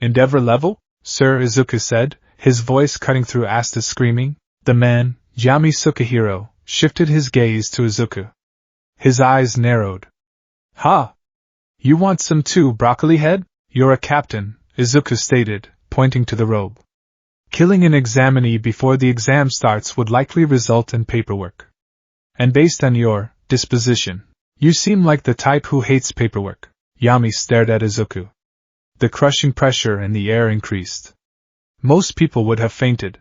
Endeavor level? Sir, Izuku said, his voice cutting through Asta's screaming. The man, Yami Sukahiro, shifted his gaze to Izuku. His eyes narrowed. Ha! You want some too, broccoli head? You're a captain, Izuku stated, pointing to the robe. Killing an examinee before the exam starts would likely result in paperwork. And based on your disposition, you seem like the type who hates paperwork. Yami stared at Izuku. The crushing pressure in the air increased. Most people would have fainted.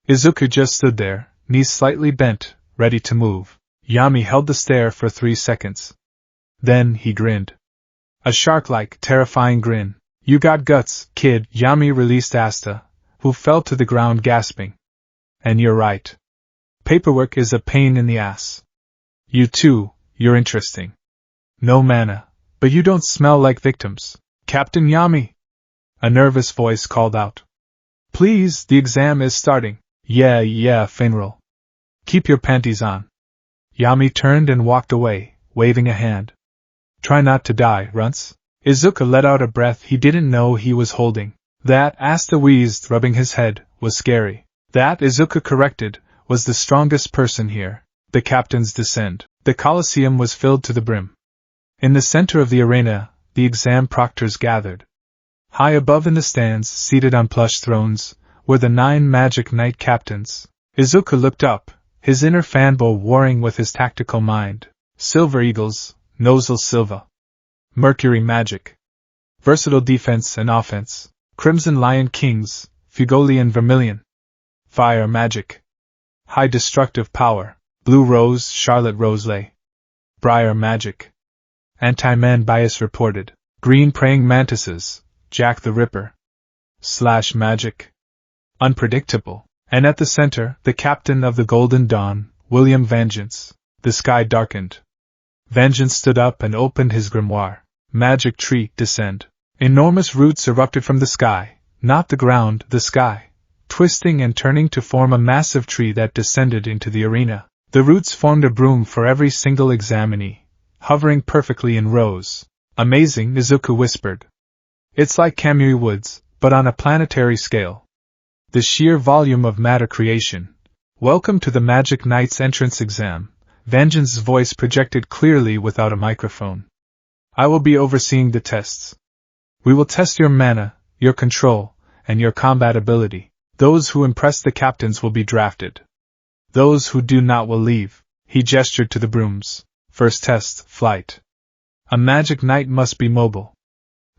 Izuku just stood there, knees slightly bent, ready to move. Yami held the stare for 3 seconds. Then he grinned. A shark-like, terrifying grin. You got guts, kid. Yami released Asta, who fell to the ground gasping. And you're right. Paperwork is a pain in the ass. You too, you're interesting. No mana, but you don't smell like victims. Captain Yami! A nervous voice called out. Please, the exam is starting. Yeah, Finral. Keep your panties on. Yami turned and walked away, waving a hand. Try not to die, runts. Izuku let out a breath he didn't know he was holding. That, Asta wheezed, rubbing his head, was scary. That, Izuku corrected, was the strongest person here. The captain's descent. The Colosseum was filled to the brim. In the center of the arena, the exam proctors gathered. High above in the stands, seated on plush thrones, were the 9 magic knight captains. Izuku looked up, his inner fanboy warring with his tactical mind. Silver Eagles, Nozel Silva. Mercury Magic. Versatile defense and offense. Crimson Lion Kings, Fugolian Vermilion. Fire Magic. High destructive power. Blue Rose, Charlotte Roselay. Briar Magic. Anti-man bias reported. Green Praying Mantises, Jack the Ripper. Slash Magic. Unpredictable. And at the center, the captain of the Golden Dawn, William Vengeance. The sky darkened. Vengeance stood up and opened his grimoire. Magic tree, descend. Enormous roots erupted from the sky, not the ground, the sky, twisting and turning to form a massive tree that descended into the arena. The roots formed a broom for every single examinee, hovering perfectly in rows. Amazing, Izuku whispered. It's like Kamui Woods, but on a planetary scale. The sheer volume of matter creation. Welcome to the Magic Knight's entrance exam. Vengeance's voice projected clearly without a microphone. I will be overseeing the tests. We will test your mana, your control, and your combat ability. Those who impress the captains will be drafted. Those who do not will leave. He gestured to the brooms. First test, flight. A magic knight must be mobile.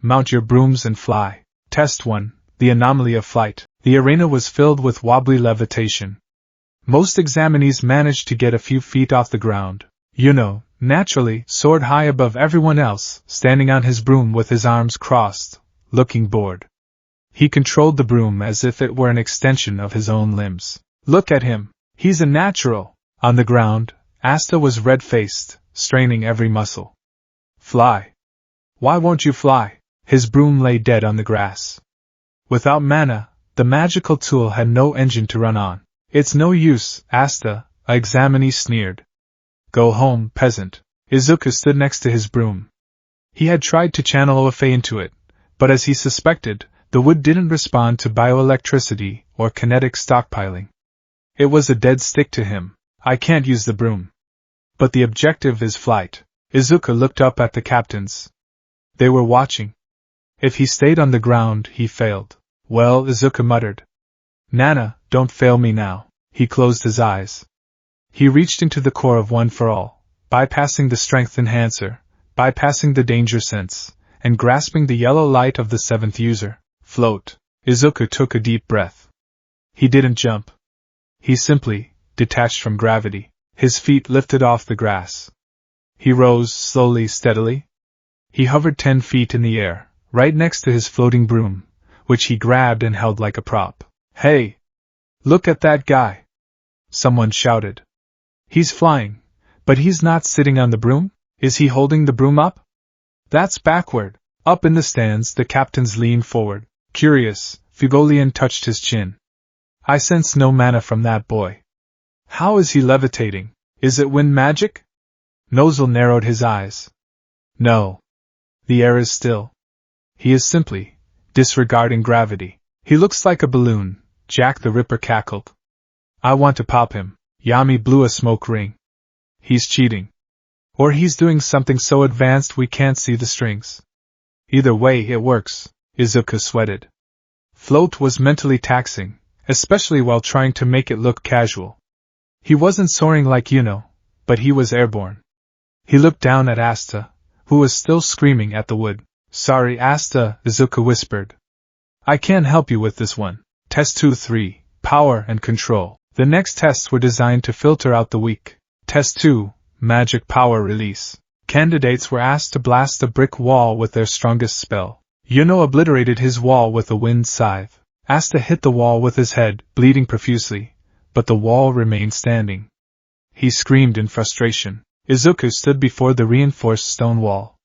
Mount your brooms and fly. Test 1, the anomaly of flight. The arena was filled with wobbly levitation. Most examinees managed to get a few feet off the ground. Naturally, soared high above everyone else, standing on his broom with his arms crossed, looking bored. He controlled the broom as if it were an extension of his own limbs. Look at him. He's a natural. On the ground, Asta was red-faced, straining every muscle. Fly. Why won't you fly? His broom lay dead on the grass. Without mana, the magical tool had no engine to run on. It's no use, Asta, a examinee sneered. Go home, peasant. Izuku stood next to his broom. He had tried to channel Oafei into it, but as he suspected, the wood didn't respond to bioelectricity or kinetic stockpiling. It was a dead stick to him. I can't use the broom. But the objective is flight. Izuku looked up at the captains. They were watching. If he stayed on the ground, he failed. Well, Izuku muttered. Nana, don't fail me now. He closed his eyes. He reached into the core of One for All, bypassing the strength enhancer, bypassing the danger sense, and grasping the yellow light of the 7th user. Float. Izuku took a deep breath. He didn't jump. He simply detached from gravity. His feet lifted off the grass. He rose slowly, steadily. He hovered 10 feet in the air, right next to his floating broom, which he grabbed and held like a prop. Hey! Look at that guy! Someone shouted. He's flying, but he's not sitting on the broom? Is he holding the broom up? That's backward. Up in the stands, the captains leaned forward. Curious, Fugolian touched his chin. I sense no mana from that boy. How is he levitating? Is it wind magic? Nozel narrowed his eyes. No. The air is still. He is simply disregarding gravity. He looks like a balloon, Jack the Ripper cackled. I want to pop him. Yami blew a smoke ring. He's cheating. Or he's doing something so advanced we can't see the strings. Either way, it works, Izuku sweated. Float was mentally taxing, especially while trying to make it look casual. He wasn't soaring like but he was airborne. He looked down at Asta, who was still screaming at the wood. Sorry, Asta, Izuku whispered. I can't help you with this one. Test 2-3, Power and Control. The next tests were designed to filter out the weak. Test 2, Magic Power Release. Candidates were asked to blast a brick wall with their strongest spell. Yuno obliterated his wall with a wind scythe. Asta hit the wall with his head, bleeding profusely, but the wall remained standing. He screamed in frustration. Izuku stood before the reinforced stone wall.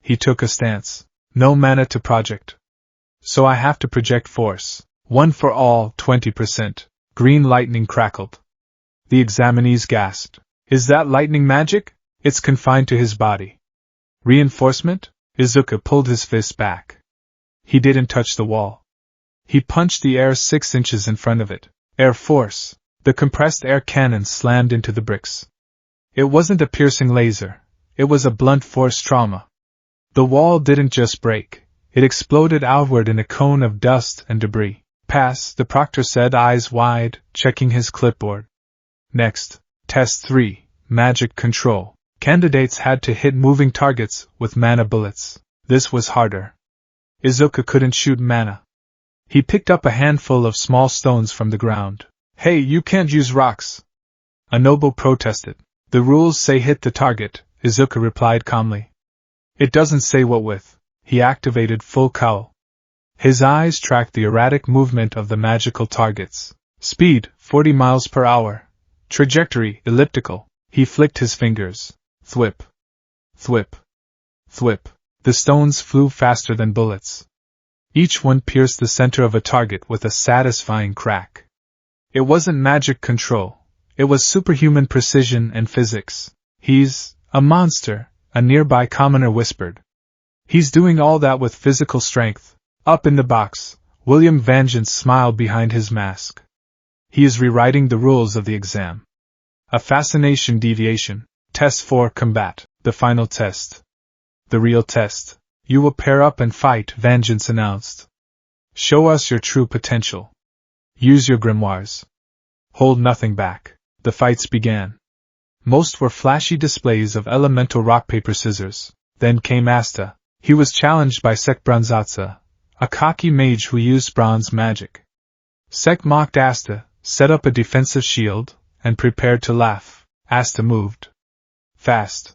He took a stance. No mana to project. So I have to project force. One for all, 20%. Green lightning crackled. The examinees gasped. Is that lightning magic? It's confined to his body. Reinforcement? Izuku pulled his fist back. He didn't touch the wall. He punched the air 6 inches in front of it. Air force. The compressed air cannon slammed into the bricks. It wasn't a piercing laser. It was a blunt force trauma. The wall didn't just break. It exploded outward in a cone of dust and debris. Pass, the proctor said, eyes wide, checking his clipboard. Next, Test 3, Magic Control. Candidates had to hit moving targets with mana bullets. This was harder. Izuku couldn't shoot mana. He picked up a handful of small stones from the ground. Hey, you can't use rocks. Anobo protested. The rules say hit the target, Izuku replied calmly. It doesn't say what with. He activated full cowl. His eyes tracked the erratic movement of the magical targets. Speed, 40 miles per hour. Trajectory, elliptical. He flicked his fingers. Thwip. Thwip. Thwip. The stones flew faster than bullets. Each one pierced the center of a target with a satisfying crack. It wasn't magic control. It was superhuman precision and physics. He's a monster, a nearby commoner whispered. He's doing all that with physical strength. Up in the box, William Vengeance smiled behind his mask. He is rewriting the rules of the exam. A fascination deviation. Test 4 Combat. The final test. The real test. You will pair up and fight, Vengeance announced. Show us your true potential. Use your grimoires. Hold nothing back. The fights began. Most were flashy displays of elemental rock paper scissors. Then came Asta. He was challenged by Sek Bronzatsa, a cocky mage who used bronze magic. Sek mocked Asta, set up a defensive shield, and prepared to laugh. Asta moved. Fast.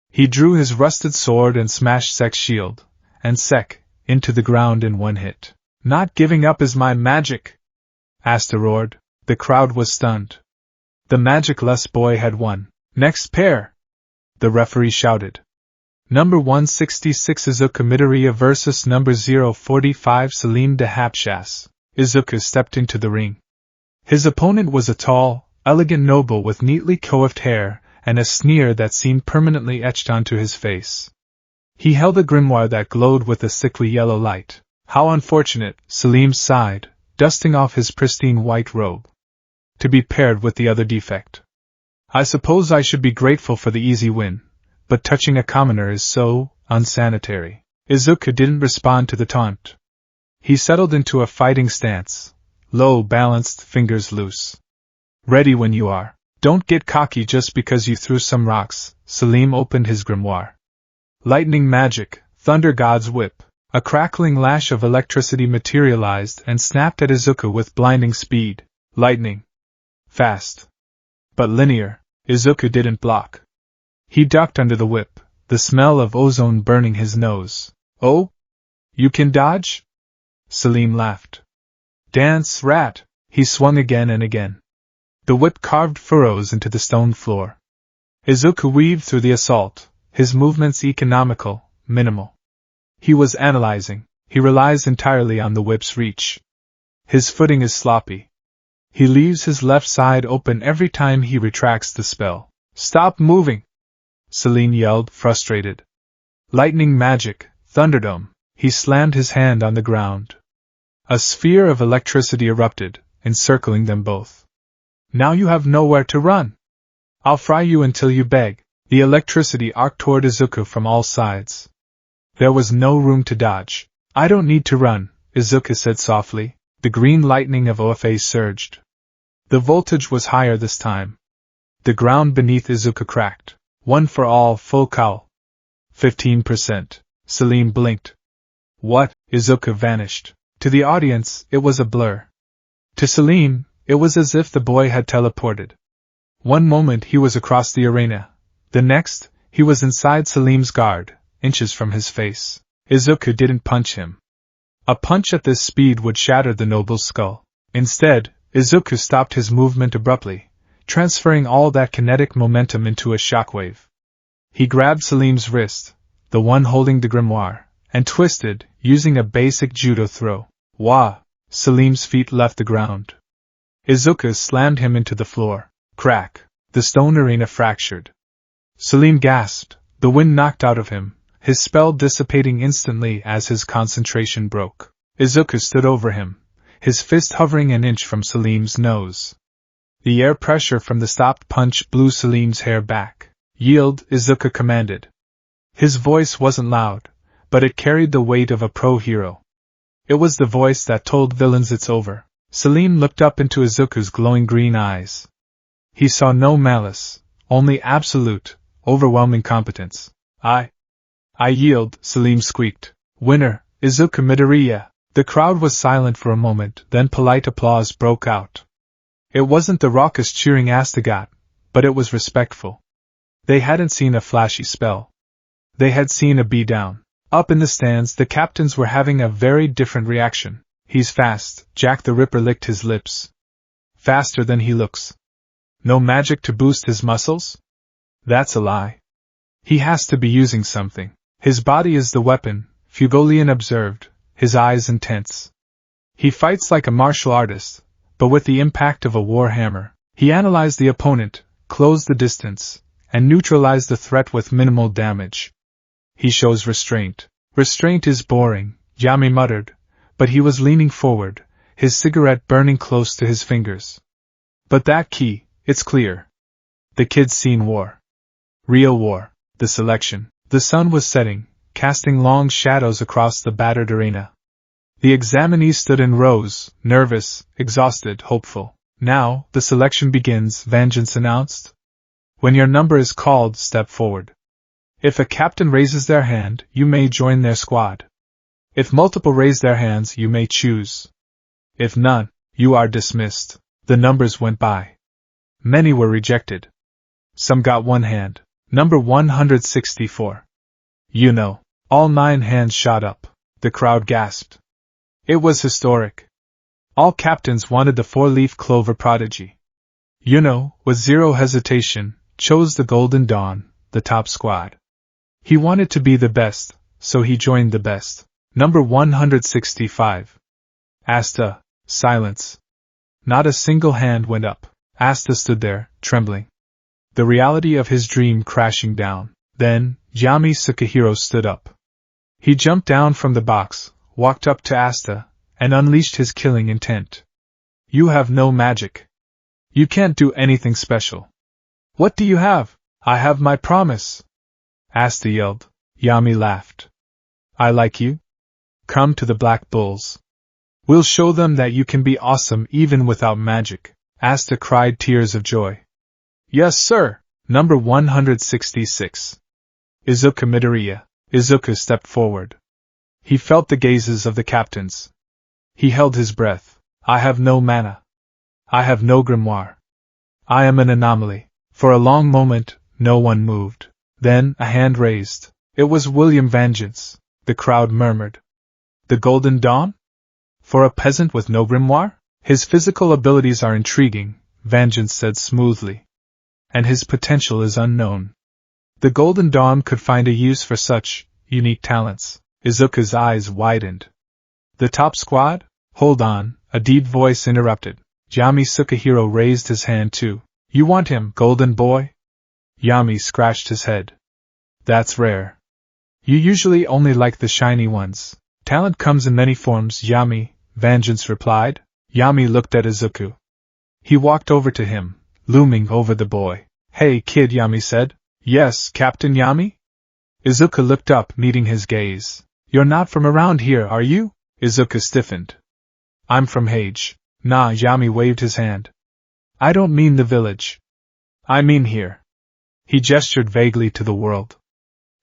He drew his rusted sword and smashed Sek's shield, and Sek, into the ground in one hit. Not giving up is my magic! Asta roared. The crowd was stunned. The magicless boy had won. Next pair! The referee shouted. Number 166 Izuku Midoriya versus number 045 Salim de Hapshas. Izuku stepped into the ring. His opponent was a tall, elegant noble with neatly coiffed hair and a sneer that seemed permanently etched onto his face. He held a grimoire that glowed with a sickly yellow light. How unfortunate, Salim sighed, dusting off his pristine white robe. To be paired with the other defect. I suppose I should be grateful for the easy win, but touching a commoner is so unsanitary. Izuku didn't respond to the taunt. He settled into a fighting stance, low balanced, fingers loose. Ready when you are. Don't get cocky just because you threw some rocks. Salim opened his grimoire. Lightning magic, thunder god's whip. A crackling lash of electricity materialized and snapped at Izuku with blinding speed. Lightning. Fast. But linear. Izuku didn't block. He ducked under the whip, the smell of ozone burning his nose. Oh? You can dodge? Salim laughed. Dance, rat! He swung again and again. The whip carved furrows into the stone floor. Izuku weaved through the assault, his movements economical, minimal. He was analyzing. He relies entirely on the whip's reach. His footing is sloppy. He leaves his left side open every time he retracts the spell. Stop moving! Salim yelled, frustrated. Lightning magic, Thunderdome. He slammed his hand on the ground. A sphere of electricity erupted, encircling them both. Now you have nowhere to run. I'll fry you until you beg. The electricity arced toward Izuku from all sides. There was no room to dodge. I don't need to run, Izuku said softly. The green lightning of OFA surged. The voltage was higher this time. The ground beneath Izuku cracked. One for all, full cowl. 15%. Salim blinked. What? Izuku vanished. To the audience, it was a blur. To Salim, it was as if the boy had teleported. One moment he was across the arena. The next, he was inside Salim's guard, inches from his face. Izuku didn't punch him. A punch at this speed would shatter the noble's skull. Instead, Izuku stopped his movement abruptly, transferring all that kinetic momentum into a shockwave. He grabbed Salim's wrist, the one holding the grimoire, and twisted, using a basic judo throw. Wah! Salim's feet left the ground. Izuku slammed him into the floor. Crack! The stone arena fractured. Salim gasped, the wind knocked out of him, his spell dissipating instantly as his concentration broke. Izuku stood over him, his fist hovering an inch from Salim's nose. The air pressure from the stopped punch blew Salim's hair back. Yield, Izuku commanded. His voice wasn't loud, but it carried the weight of a pro-hero. It was the voice that told villains it's over. Salim looked up into Izuku's glowing green eyes. He saw no malice, only absolute, overwhelming competence. I yield, Salim squeaked. Winner, Izuku Midoriya. The crowd was silent for a moment, then polite applause broke out. It wasn't the raucous cheering Asta got, but it was respectful. They hadn't seen a flashy spell. They had seen a beatdown. Up in the stands, the captains were having a very different reaction. He's fast, Jack the Ripper licked his lips. Faster than he looks. No magic to boost his muscles? That's a lie. He has to be using something. His body is the weapon, Fugolian observed, his eyes intense. He fights like a martial artist, but with the impact of a war hammer. He analyzed the opponent, closed the distance, and neutralized the threat with minimal damage. He shows restraint. Restraint is boring, Yami muttered, but he was leaning forward, his cigarette burning close to his fingers. But that key, it's clear. The kid's seen war. Real war. The selection. The sun was setting, casting long shadows across the battered arena. The examinees stood in rows, nervous, exhausted, hopeful. Now, the selection begins, Vengeance announced. When your number is called, step forward. If a captain raises their hand, you may join their squad. If multiple raise their hands, you may choose. If none, you are dismissed. The numbers went by. Many were rejected. Some got one hand. Number 164. You know. All 9 hands shot up. The crowd gasped. It was historic. All captains wanted the 4-leaf clover prodigy. Yuno, with zero hesitation, chose the Golden Dawn, the top squad. He wanted to be the best, so he joined the best. Number 165. Asta. Silence. Not a single hand went up. Asta stood there, trembling. The reality of his dream crashing down. Then, Yami Sukahiro stood up. He jumped down from the box, walked up to Asta, and unleashed his killing intent. You have no magic. You can't do anything special. What do you have? I have my promise. Asta yelled. Yami laughed. I like you. Come to the Black Bulls. We'll show them that you can be awesome even without magic. Asta cried tears of joy. Yes, sir. Number 166. Izuku Midoriya. Izuku stepped forward. He felt the gazes of the captains. He held his breath. I have no mana. I have no grimoire. I am an anomaly. For a long moment, no one moved. Then, a hand raised. It was William Vengeance. The crowd murmured. The Golden Dawn? For a peasant with no grimoire? His physical abilities are intriguing, Vengeance said smoothly. And his potential is unknown. The Golden Dawn could find a use for such unique talents. Izuku's eyes widened. The top squad? Hold on, a deep voice interrupted. Yami Sukahiro raised his hand too. You want him, Golden Boy? Yami scratched his head. That's rare. You usually only like the shiny ones. Talent comes in many forms, Yami, Vengeance replied. Yami looked at Izuku. He walked over to him, looming over the boy. Hey kid, Yami said. Yes, Captain Yami? Izuku looked up, meeting his gaze. You're not from around here, are you? Izuku stiffened. I'm from Hage. Nah, Yami waved his hand. I don't mean the village. I mean here. He gestured vaguely to the world.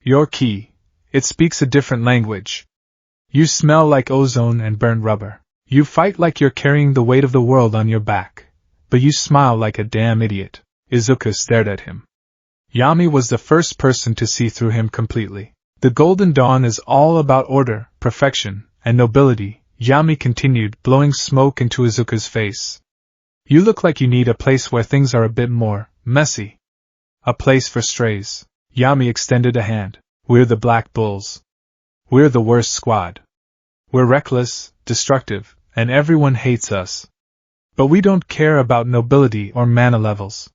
Your key, It speaks a different language. You smell like ozone and burnt rubber. You fight like you're carrying the weight of the world on your back, but you smile like a damn idiot. Izuku stared at him. Yami was the first person to see through him completely. The Golden Dawn is all about order, perfection, and nobility, Yami continued, blowing smoke into Izuku's face. You look like you need a place where things are a bit more messy. A place for strays. Yami extended a hand. We're the Black Bulls. We're the worst squad. We're reckless, destructive, and everyone hates us. But we don't care about nobility or mana levels.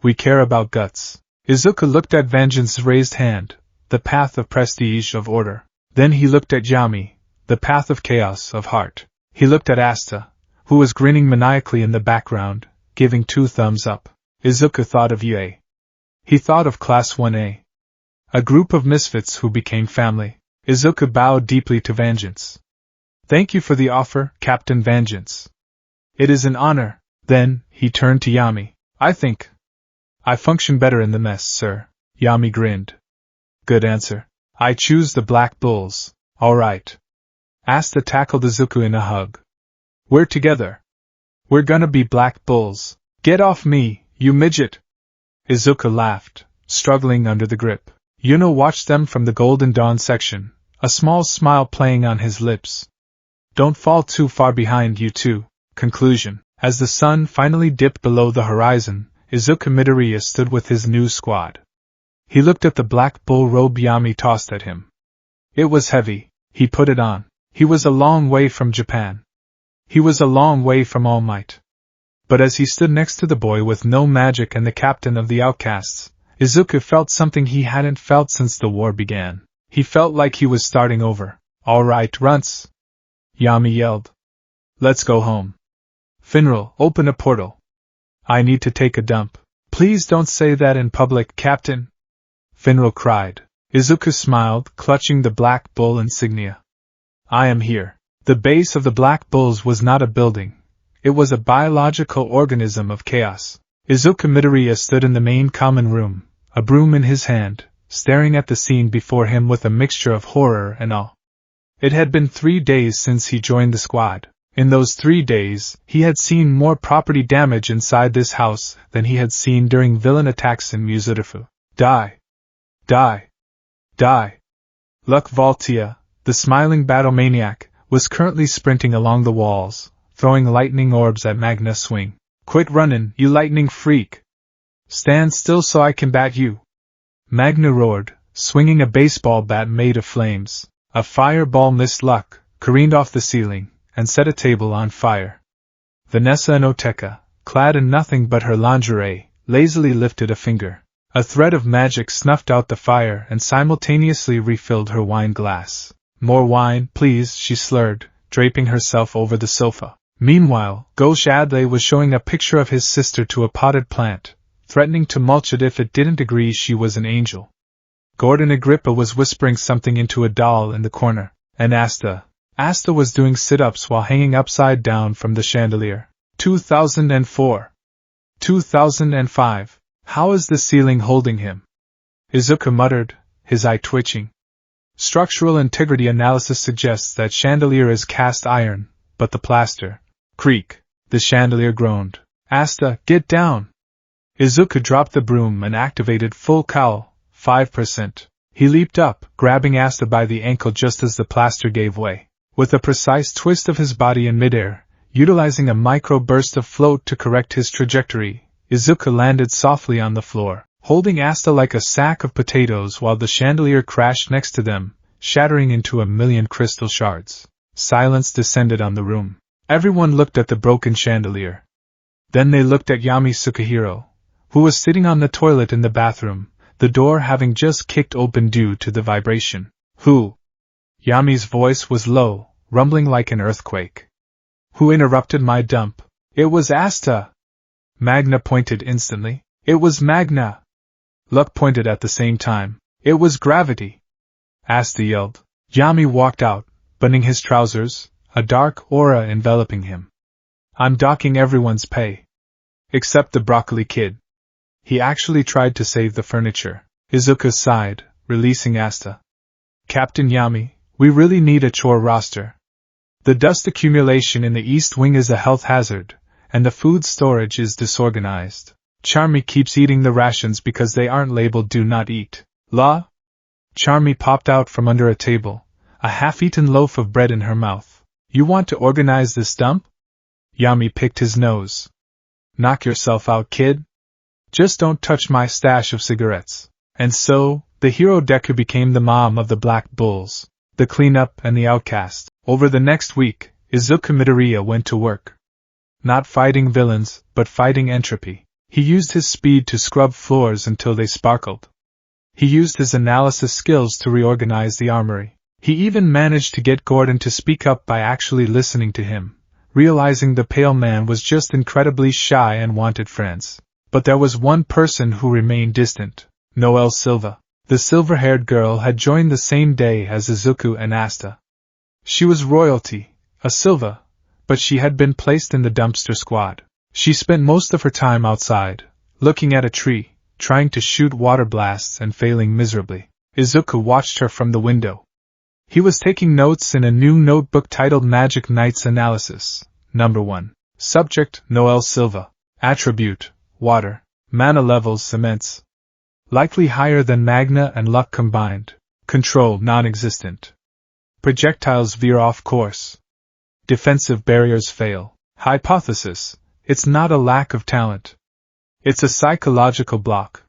We care about guts. Izuku looked at Vengeance's raised hand, the path of prestige of order. Then he looked at Yami, the path of chaos of heart. He looked at Asta, who was grinning maniacally in the background, giving 2 thumbs up. Izuku thought of UA. He thought of Class 1A. A group of misfits who became family. Izuku bowed deeply to Vengeance. Thank you for the offer, Captain Vengeance. It is an honor. Then, he turned to Yami. I think I function better in the mess, sir. Yami grinned. Good answer. I choose the Black Bulls. All right. Asta tackled Izuku in a hug. We're together. We're gonna be Black Bulls. Get off me, you midget. Izuku laughed, struggling under the grip. Yuno watched them from the Golden Dawn section, a small smile playing on his lips. Don't fall too far behind, you two. Conclusion. As the sun finally dipped below the horizon, Izuku Midoriya stood with his new squad. He looked at the black bull robe Yami tossed at him. It was heavy. He put it on. He was a long way from Japan. He was a long way from All Might. But as he stood next to the boy with no magic and the captain of the outcasts, Izuku felt something he hadn't felt since the war began. He felt like he was starting over. All right, runts! Yami yelled. Let's go home. Finral, open a portal. I need to take a dump. Please don't say that in public, Captain. Finral cried. Izuku smiled, clutching the Black Bull insignia. I am here. The base of the Black Bulls was not a building. It was a biological organism of chaos. Izuku Midoriya stood in the main common room, a broom in his hand, staring at the scene before him with a mixture of horror and awe. It had been 3 days since he joined the squad. In those 3 days, he had seen more property damage inside this house than he had seen during villain attacks in Muzurifu. Die! Die! Die! Luck Valtia, the smiling battle maniac, was currently sprinting along the walls, throwing lightning orbs at Magna Swing. Quit runnin', you lightning freak! Stand still so I can bat you! Magna roared, swinging a baseball bat made of flames. A fireball missed Luck, careened off the ceiling, and set a table on fire. Vanessa and Oteka, clad in nothing but her lingerie, lazily lifted a finger. A thread of magic snuffed out the fire and simultaneously refilled her wine glass. More wine, please, she slurred, draping herself over the sofa. Meanwhile, Gauche Adley was showing a picture of his sister to a potted plant, threatening to mulch it if it didn't agree she was an angel. Gordon Agrippa was whispering something into a doll in the corner, and Asta was doing sit-ups while hanging upside down from the chandelier. 2004. 2005. How is the ceiling holding him? Izuku muttered, his eye twitching. Structural integrity analysis suggests that chandelier is cast iron, but the plaster. Creak. The chandelier groaned. Asta, get down! Izuku dropped the broom and activated full cowl, 5%. He leaped up, grabbing Asta by the ankle just as the plaster gave way. With a precise twist of his body in midair, utilizing a micro-burst of float to correct his trajectory, Izuku landed softly on the floor, holding Asta like a sack of potatoes while the chandelier crashed next to them, shattering into a million crystal shards. Silence descended on the room. Everyone looked at the broken chandelier. Then they looked at Yami Tsukahiro, who was sitting on the toilet in the bathroom, the door having just kicked open due to the vibration. Who? Yami's voice was low, rumbling like an earthquake. Who interrupted my dump? It was Asta! Magna pointed instantly. It was Magna! Luck pointed at the same time. It was gravity! Asta yelled. Yami walked out, buttoning his trousers, a dark aura enveloping him. I'm docking everyone's pay. Except the broccoli kid. He actually tried to save the furniture. Izuku sighed, releasing Asta. Captain Yami, we really need a chore roster. The dust accumulation in the East Wing is a health hazard, and the food storage is disorganized. Charmy keeps eating the rations because they aren't labeled do not eat. La? Charmy popped out from under a table, a half-eaten loaf of bread in her mouth. You want to organize this dump? Yami picked his nose. Knock yourself out, kid. Just don't touch my stash of cigarettes. And so, the hero Deku became the mom of the Black Bulls, the cleanup and the outcast. Over the next week, Izuku Midoriya went to work. Not fighting villains, but fighting entropy. He used his speed to scrub floors until they sparkled. He used his analysis skills to reorganize the armory. He even managed to get Gordon to speak up by actually listening to him, realizing the pale man was just incredibly shy and wanted friends. But there was one person who remained distant, Noelle Silva. The silver-haired girl had joined the same day as Izuku and Asta. She was royalty, a Silva, but she had been placed in the dumpster squad. She spent most of her time outside, looking at a tree, trying to shoot water blasts and failing miserably. Izuku watched her from the window. He was taking notes in a new notebook titled Magic Knights Analysis. Number 1. Subject, Noelle Silva. Attribute, water. Mana levels, cements. Likely higher than Magna and Luck combined. Control, non-existent. Projectiles veer off course. Defensive barriers fail. Hypothesis, it's not a lack of talent. It's a psychological block.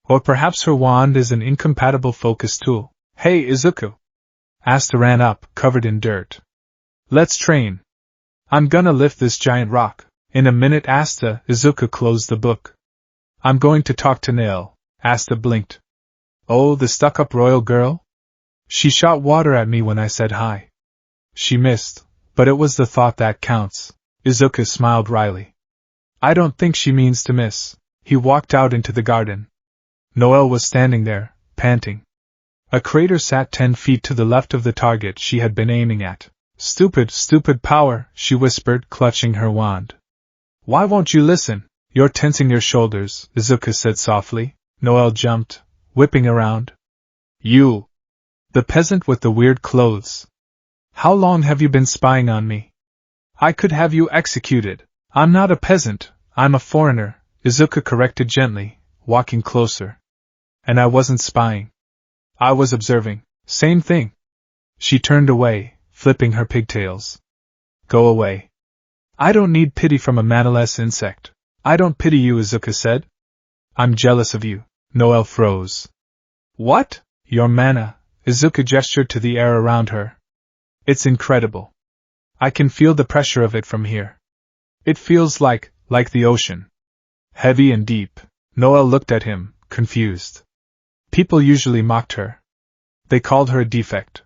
Or perhaps her wand is an incompatible focus tool. Hey, Izuku. Asta ran up, covered in dirt. Let's train. I'm gonna lift this giant rock. In a minute, Asta. Izuku closed the book. I'm going to talk to Nail. Asta blinked. Oh, the stuck-up royal girl? She shot water at me when I said hi. She missed, but it was the thought that counts. Izuku smiled wryly. I don't think she means to miss. He walked out into the garden. Noelle was standing there, panting. A crater sat 10 feet to the left of the target she had been aiming at. Stupid, stupid power, she whispered, clutching her wand. Why won't you listen? You're tensing your shoulders, Izuku said softly. Noelle jumped, whipping around. You! The peasant with the weird clothes. How long have you been spying on me? I could have you executed. I'm not a peasant, I'm a foreigner, Izuku corrected gently, walking closer. And I wasn't spying. I was observing. Same thing. She turned away, flipping her pigtails. Go away. I don't need pity from a manaless insect. I don't pity you, Izuku said. I'm jealous of you. Noelle froze. What? Your mana, Izuku gestured to the air around her. It's incredible. I can feel the pressure of it from here. It feels like the ocean. Heavy and deep. Noelle looked at him, confused. People usually mocked her. They called her a defect.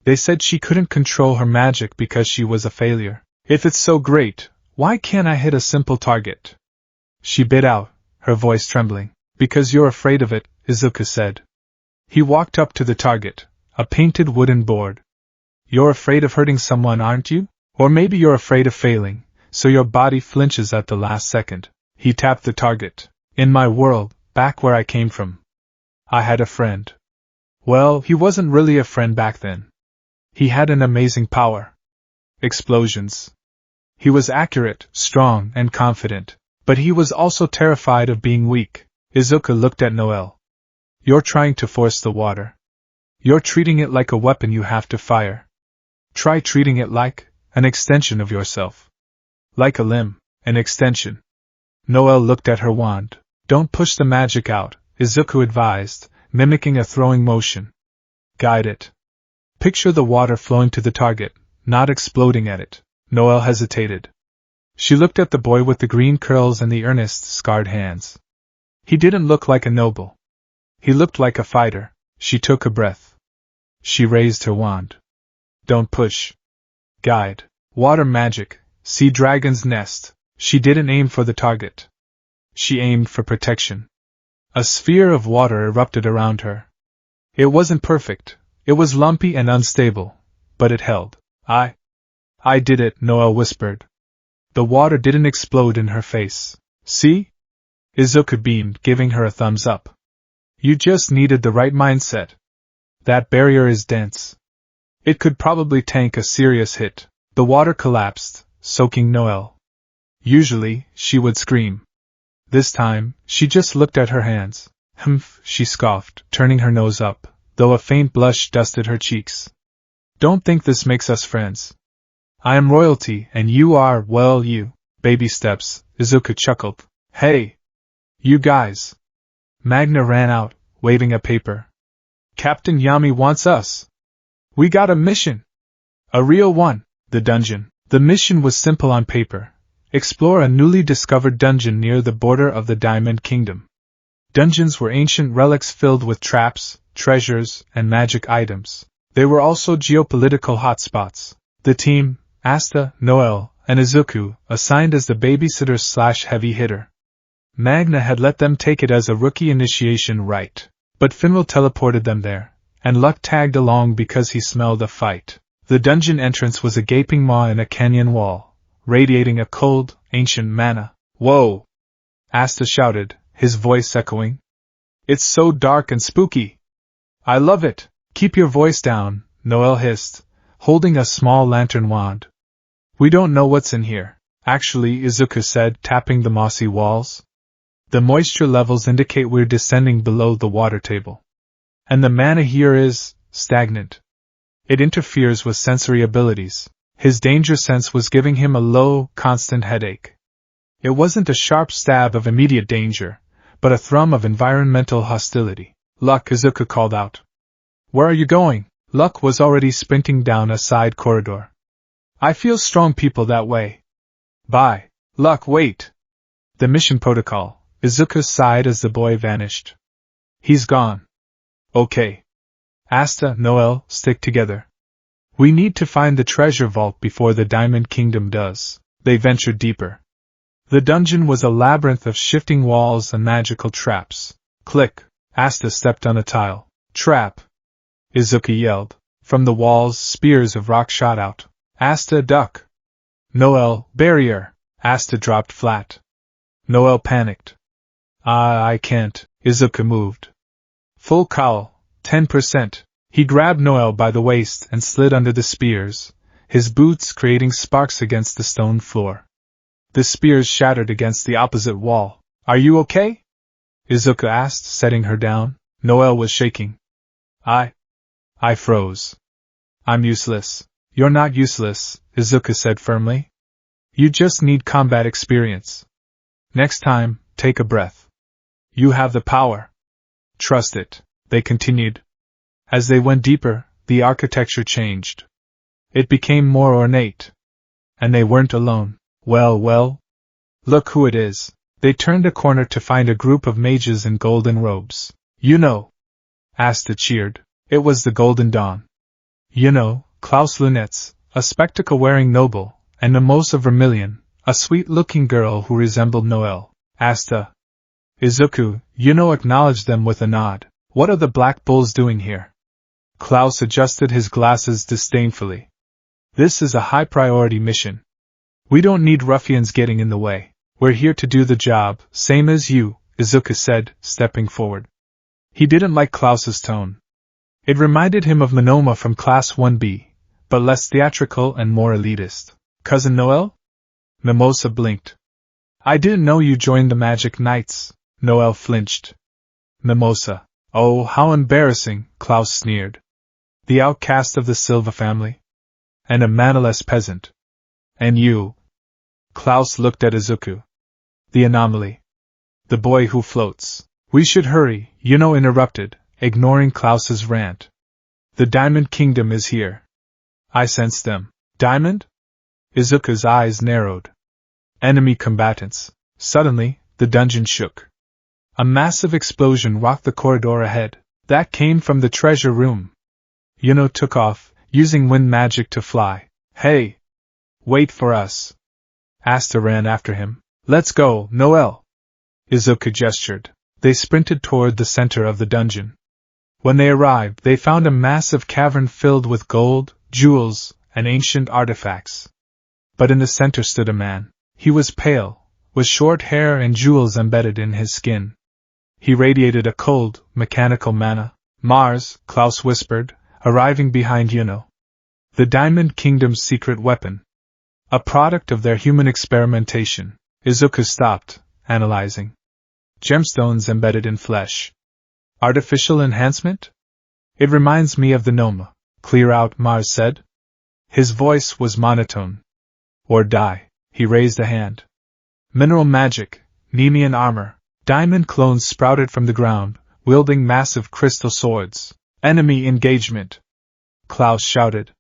They said she couldn't control her magic because she was a failure. If it's so great, why can't I hit a simple target? She bit out, her voice trembling. Because you're afraid of it, Izuku said. He walked up to the target, a painted wooden board. You're afraid of hurting someone, aren't you? Or maybe you're afraid of failing, so your body flinches at the last second. He tapped the target. In my world, back where I came from, I had a friend. Well, he wasn't really a friend back then. He had an amazing power. Explosions. He was accurate, strong, and confident, but he was also terrified of being weak. Izuku looked at Noelle. You're trying to force the water. You're treating it like a weapon you have to fire. Try treating it like an extension of yourself. Like a limb, an extension. Noelle looked at her wand. Don't push the magic out, Izuku advised, mimicking a throwing motion. Guide it. Picture the water flowing to the target, not exploding at it. Noelle hesitated. She looked at the boy with the green curls and the earnest, scarred hands. He didn't look like a noble. He looked like a fighter. She took a breath. She raised her wand. Don't push. Guide. Water magic. Sea dragon's nest. She didn't aim for the target. She aimed for protection. A sphere of water erupted around her. It wasn't perfect. It was lumpy and unstable, but it held. I did it, Noelle whispered. The water didn't explode in her face. See? Izuku beamed, giving her a thumbs up. You just needed the right mindset. That barrier is dense. It could probably tank a serious hit. The water collapsed, soaking Noelle. Usually, she would scream. This time, she just looked at her hands. Humph, she scoffed, turning her nose up, though a faint blush dusted her cheeks. Don't think this makes us friends. I am royalty, and you are, well, you. Baby steps, Izuku chuckled. Hey! You guys! Magna ran out, waving a paper. Captain Yami wants us. We got a mission. A real one. The dungeon. The mission was simple on paper. Explore a newly discovered dungeon near the border of the Diamond Kingdom. Dungeons were ancient relics filled with traps, treasures, and magic items. They were also geopolitical hotspots. The team, Asta, Noelle, and Izuku, assigned as the babysitter/heavy hitter. Magna had let them take it as a rookie initiation rite, but Finral teleported them there, and Luck tagged along because he smelled a fight. The dungeon entrance was a gaping maw in a canyon wall, radiating a cold, ancient mana. Whoa! Asta shouted, his voice echoing. It's so dark and spooky. I love it. Keep your voice down, Noelle hissed, holding a small lantern wand. We don't know what's in here. Actually, Izuku said, tapping the mossy walls. The moisture levels indicate we're descending below the water table. And the mana here is stagnant. It interferes with sensory abilities. His danger sense was giving him a low, constant headache. It wasn't a sharp stab of immediate danger, but a thrum of environmental hostility. Luck, Izuku called out. Where are you going? Luck was already sprinting down a side corridor. I feel strong people that way. Bye. Luck, wait. The mission protocol. Izuku sighed as the boy vanished. He's gone. Okay. Asta, Noelle, stick together. We need to find the treasure vault before the Diamond Kingdom does. They ventured deeper. The dungeon was a labyrinth of shifting walls and magical traps. Click. Asta stepped on a tile. Trap. Izuku yelled. From the walls, spears of rock shot out. Asta, duck. Noelle, barrier. Asta dropped flat. Noelle panicked. I can't. Izuku moved. Full cowl. 10%. He grabbed Noelle by the waist and slid under the spears, his boots creating sparks against the stone floor. The spears shattered against the opposite wall. Are you okay? Izuku asked, setting her down. Noelle was shaking. I froze. I'm useless. You're not useless, Izuku said firmly. You just need combat experience. Next time, take a breath. You have the power. Trust it, they continued. As they went deeper, the architecture changed. It became more ornate. And they weren't alone. Well. Look who it is. They turned a corner to find a group of mages in golden robes. You know. Asta cheered. It was the Golden Dawn. You know, Klaus Lunetz, a spectacle-wearing noble, and Mimosa Vermilion, a sweet-looking girl who resembled Noelle. Asta. Izuku, you know, acknowledged them with a nod. What are the Black Bulls doing here? Klaus adjusted his glasses disdainfully. This is a high-priority mission. We don't need ruffians getting in the way. We're here to do the job, same as you, Izuku said, stepping forward. He didn't like Klaus's tone. It reminded him of Monoma from Class 1B, but less theatrical and more elitist. Cousin Noelle? Mimosa blinked. I didn't know you joined the Magic Knights. Noelle flinched. Mimosa. Oh, how embarrassing, Klaus sneered. The outcast of the Silva family? And a mannerless peasant. And you? Klaus looked at Izuku. The anomaly. The boy who floats. We should hurry, Yuno interrupted, ignoring Klaus's rant. The Diamond Kingdom is here. I sense them. Diamond? Izuku's eyes narrowed. Enemy combatants. Suddenly, the dungeon shook. A massive explosion rocked the corridor ahead. That came from the treasure room. Yuno took off, using wind magic to fly. Hey! Wait for us. Asta ran after him. Let's go, Noelle. Izuku gestured. They sprinted toward the center of the dungeon. When they arrived, they found a massive cavern filled with gold, jewels, and ancient artifacts. But in the center stood a man. He was pale, with short hair and jewels embedded in his skin. He radiated a cold, mechanical mana. Mars, Klaus whispered, arriving behind Yuno. The Diamond Kingdom's secret weapon. A product of their human experimentation. Izuku stopped, analyzing. Gemstones embedded in flesh. Artificial enhancement? It reminds me of the Noma. Clear out, Mars said. His voice was monotone. Or die. He raised a hand. Mineral magic, Nemean armor, diamond clones sprouted from the ground, wielding massive crystal swords. Enemy engagement! Klaus shouted.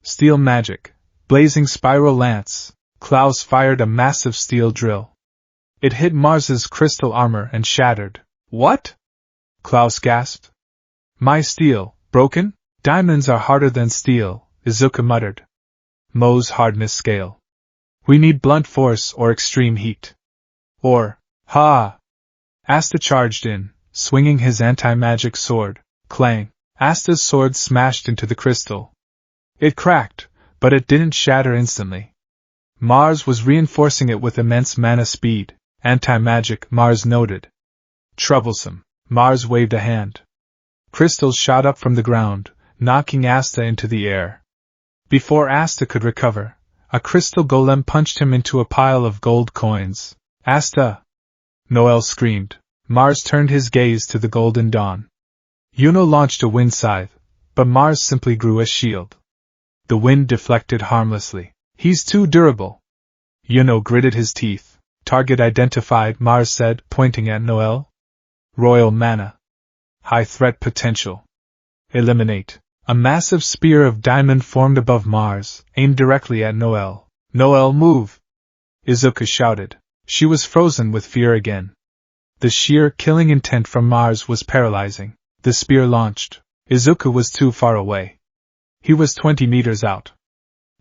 Steel magic, blazing spiral lance. Klaus fired a massive steel drill. It hit Mars's crystal armor and shattered. What? Klaus gasped. My steel, broken? Diamonds are harder than steel, Izuku muttered. Mohs hardness scale. We need blunt force or extreme heat. Or, ha! Asta charged in, swinging his anti-magic sword. Clang! Asta's sword smashed into the crystal. It cracked, but it didn't shatter instantly. Mars was reinforcing it with immense mana speed. Anti-magic, Mars noted. Troublesome. Mars waved a hand. Crystals shot up from the ground, knocking Asta into the air. Before Asta could recover, a crystal golem punched him into a pile of gold coins. Asta! Noel screamed. Mars turned his gaze to the golden dawn. Yuno launched a wind scythe, but Mars simply grew a shield. The wind deflected harmlessly. He's too durable. Yuno gritted his teeth. Target identified, Mars said, pointing at Noel. Royal mana. High threat potential. Eliminate. A massive spear of diamond formed above Mars, aimed directly at Noel. Noel, move! Izuku shouted. She was frozen with fear again. The sheer killing intent from Mars was paralyzing. The spear launched. Izuku was too far away. He was 20 meters out.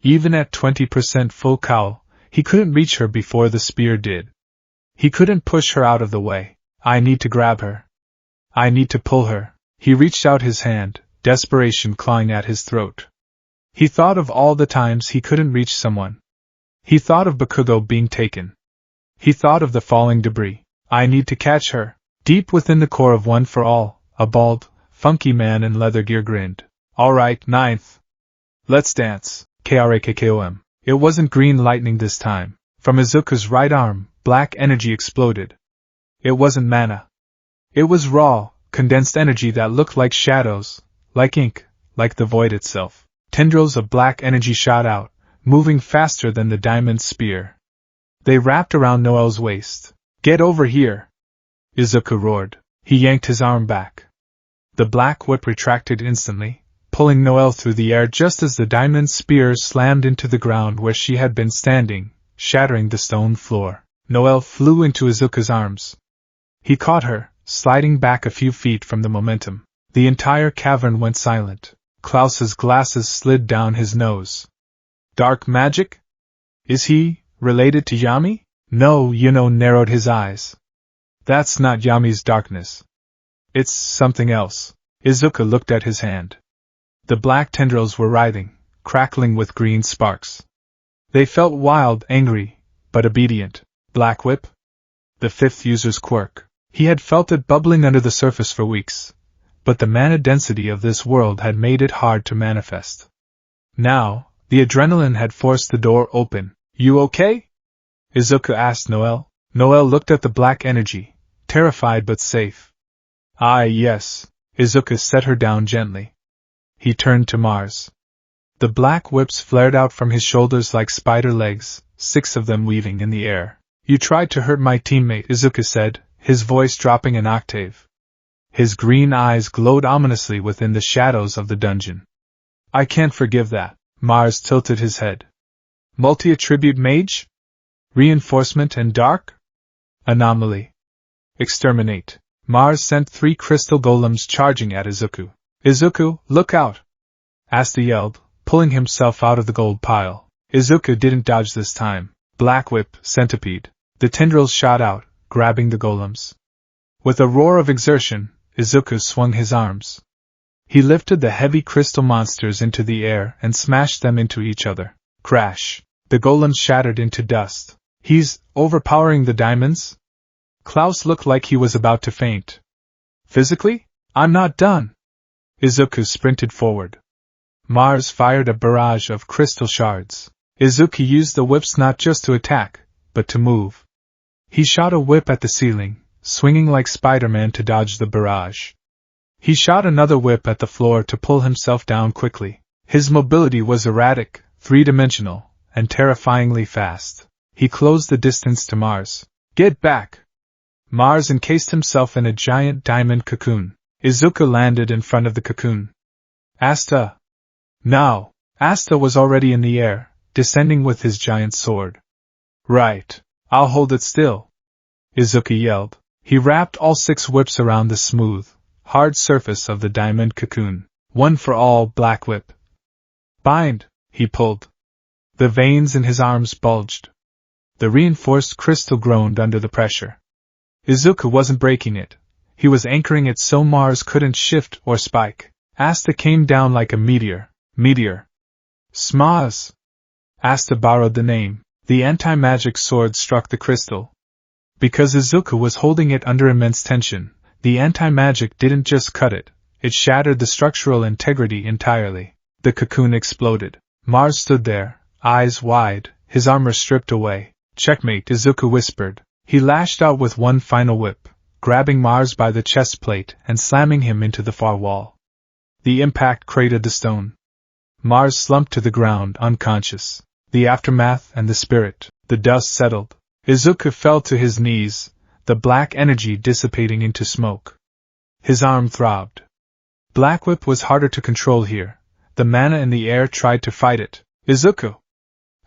Even at 20% full cowl, he couldn't reach her before the spear did. He couldn't push her out of the way. I need to grab her. I need to pull her. He reached out his hand, desperation clawing at his throat. He thought of all the times he couldn't reach someone. He thought of Bakugo being taken. He thought of the falling debris. I need to catch her. Deep within the core of One for All, a bald, funky man in leather gear grinned. All right, ninth. Let's dance. KRAKKOM. It wasn't green lightning this time. From Izuku's right arm, black energy exploded. It wasn't mana. It was raw, condensed energy that looked like shadows, like ink, like the void itself. Tendrils of black energy shot out, moving faster than the diamond spear. They wrapped around Noel's waist. Get over here! Izuku roared. He yanked his arm back. The black whip retracted instantly, pulling Noel through the air just as the diamond spear slammed into the ground where she had been standing, shattering the stone floor. Noel flew into Izuku's arms. He caught her, sliding back a few feet from the momentum. The entire cavern went silent. Klaus's glasses slid down his nose. Dark magic? Is he related to Yami? No, Yuno narrowed his eyes. That's not Yami's darkness. It's something else. Izuku looked at his hand. The black tendrils were writhing, crackling with green sparks. They felt wild, angry, but obedient. Black whip? The fifth user's quirk. He had felt it bubbling under the surface for weeks, but the mana density of this world had made it hard to manifest. Now, the adrenaline had forced the door open. You okay? Izuku asked Noel. Noel looked at the black energy, terrified but safe. Yes. Izuku set her down gently. He turned to Mars. The black whips flared out from his shoulders like spider legs, 6 of them weaving in the air. You tried to hurt my teammate, Izuku said, his voice dropping an octave. His green eyes glowed ominously within the shadows of the dungeon. I can't forgive that. Mars tilted his head. Multi-attribute mage? Reinforcement and dark? Anomaly. Exterminate. Mars sent 3 crystal golems charging at Izuku. Izuku, look out! Asta yelled, pulling himself out of the gold pile. Izuku didn't dodge this time. Black whip, centipede. The tendrils shot out, grabbing the golems. With a roar of exertion, Izuku swung his arms. He lifted the heavy crystal monsters into the air and smashed them into each other. Crash! The golems shattered into dust. He's overpowering the diamonds? Klaus looked like he was about to faint. Physically? I'm not done. Izuku sprinted forward. Mars fired a barrage of crystal shards. Izuku used the whips not just to attack, but to move. He shot a whip at the ceiling, swinging like Spider-Man to dodge the barrage. He shot another whip at the floor to pull himself down quickly. His mobility was erratic, three-dimensional, and terrifyingly fast. He closed the distance to Mars. Get back! Mars encased himself in a giant diamond cocoon. Izuku landed in front of the cocoon. Asta! Now! Asta was already in the air, descending with his giant sword. Right. I'll hold it still. Izuku yelled. He wrapped all 6 whips around the smooth, hard surface of the diamond cocoon. One for all, Black Whip. Bind! He pulled. The veins in his arms bulged. The reinforced crystal groaned under the pressure. Izuku wasn't breaking it. He was anchoring it so Mars couldn't shift or spike. Asta came down like a meteor. Smaz! Asta borrowed the name. The anti-magic sword struck the crystal. Because Izuku was holding it under immense tension, the anti-magic didn't just cut it, it shattered the structural integrity entirely. The cocoon exploded. Mars stood there, eyes wide, his armor stripped away. Checkmate, Izuku whispered. He lashed out with one final whip, grabbing Mars by the chest plate and slamming him into the far wall. The impact cratered the stone. Mars slumped to the ground, unconscious. The aftermath and the spirit. The dust settled. Izuku fell to his knees, the black energy dissipating into smoke. His arm throbbed. Black Whip was harder to control here. The mana in the air tried to fight it. Izuku!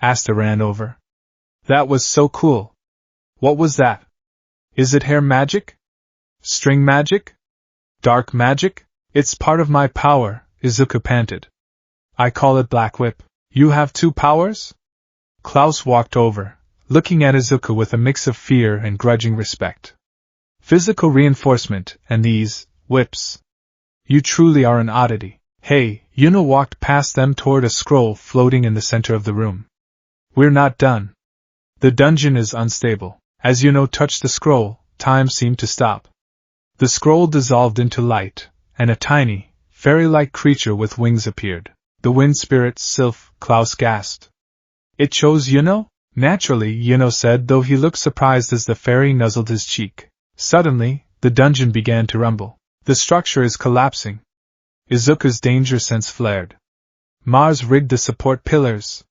Asta ran over. That was so cool. What was that? Is it hair magic? String magic? Dark magic? It's part of my power, Izuku panted. I call it Black Whip. You have 2 powers? Klaus walked over, looking at Izuku with a mix of fear and grudging respect. Physical reinforcement, and these whips. You truly are an oddity. Hey, Yuno walked past them toward a scroll floating in the center of the room. We're not done. The dungeon is unstable. As Yuno touched the scroll, time seemed to stop. The scroll dissolved into light, and a tiny, fairy-like creature with wings appeared. The wind spirit, Sylph, Klaus gasped. It chose Yuno? Naturally, Yuno said, though he looked surprised as the fairy nuzzled his cheek. Suddenly, the dungeon began to rumble. The structure is collapsing. Izuku's danger sense flared. Mars rigged the support pillars.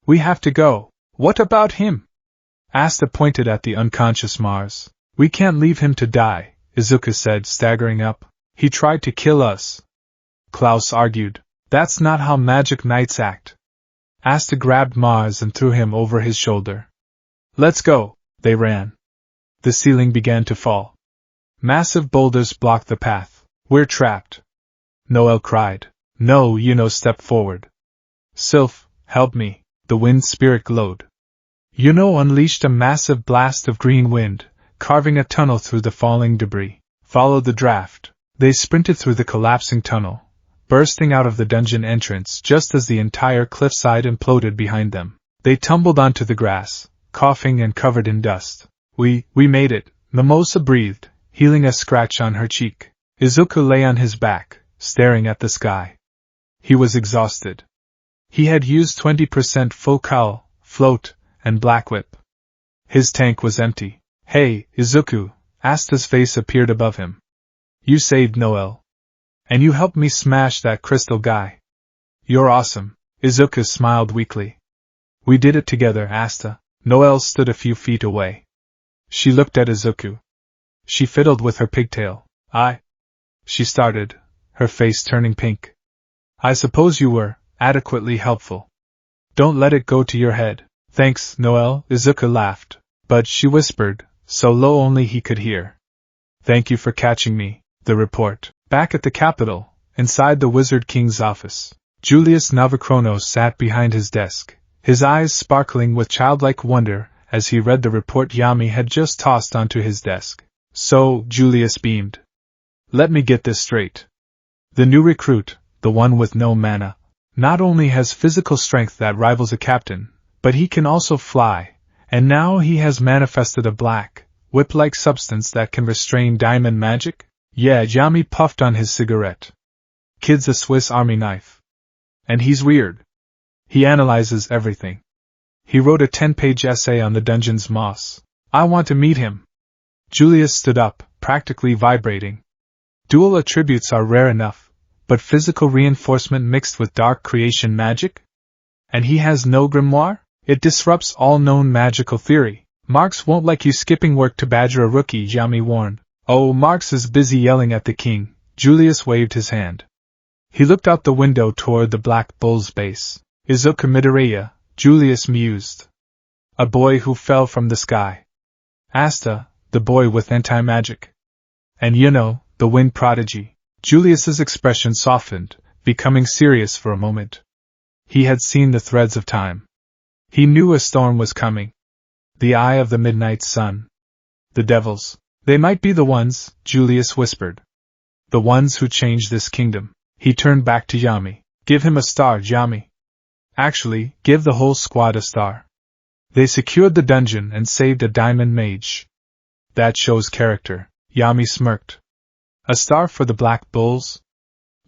We have to go. What about him? Asta pointed at the unconscious Mars. We can't leave him to die, Izuku said, staggering up. He tried to kill us. Klaus argued. That's not how magic knights act. Asta grabbed Mars and threw him over his shoulder. Let's go. They ran. The ceiling began to fall. Massive boulders blocked the path. We're trapped. Noel cried. No, Yuno stepped forward. Sylph, help me. The wind spirit glowed. Yuno unleashed a massive blast of green wind, carving a tunnel through the falling debris. Follow the draft. They sprinted through the collapsing tunnel, bursting out of the dungeon entrance just as the entire cliffside imploded behind them. They tumbled onto the grass, coughing and covered in dust. We made it, Mimosa breathed, healing a scratch on her cheek. Izuku lay on his back, staring at the sky. He was exhausted. He had used 20% focal, float, and Black Whip. His tank was empty. Hey, Izuku, Asta's face appeared above him. You saved Noel. And you helped me smash that crystal guy. You're awesome. Izuku smiled weakly. We did it together, Asta. Noel stood a few feet away. She looked at Izuku. She fiddled with her pigtail. She started, her face turning pink. I suppose you were adequately helpful. Don't let it go to your head. Thanks, Noel, Izuku laughed, but she whispered, so low only he could hear. Thank you for catching me. The report. Back at the capital, inside the Wizard King's office, Julius Navakronos sat behind his desk, his eyes sparkling with childlike wonder as he read the report Yami had just tossed onto his desk. So, Julius beamed. Let me get this straight. The new recruit, the one with no mana, not only has physical strength that rivals a captain, but he can also fly, and now he has manifested a black, whip-like substance that can restrain diamond magic? Yeah, Yami puffed on his cigarette. Kid's a Swiss Army knife. And he's weird. He analyzes everything. He wrote a 10-page essay on the dungeon's moss. I want to meet him. Julius stood up, practically vibrating. Dual attributes are rare enough, but physical reinforcement mixed with dark creation magic? And he has no grimoire? It disrupts all known magical theory. Marx won't like you skipping work to badger a rookie, Yami warned. Oh, Marx is busy yelling at the king. Julius waved his hand. He looked out the window toward the Black Bull's base. Izuku Midoriya, Julius mused. A boy who fell from the sky. Asta, the boy with anti-magic. And the wind prodigy. Julius's expression softened, becoming serious for a moment. He had seen the threads of time. He knew a storm was coming. The eye of the midnight sun. The devils. They might be the ones, Julius whispered. The ones who changed this kingdom. He turned back to Yami. Give him a star, Yami. Actually, give the whole squad a star. They secured the dungeon and saved a diamond mage. That shows character, Yami smirked. A star for the Black Bulls?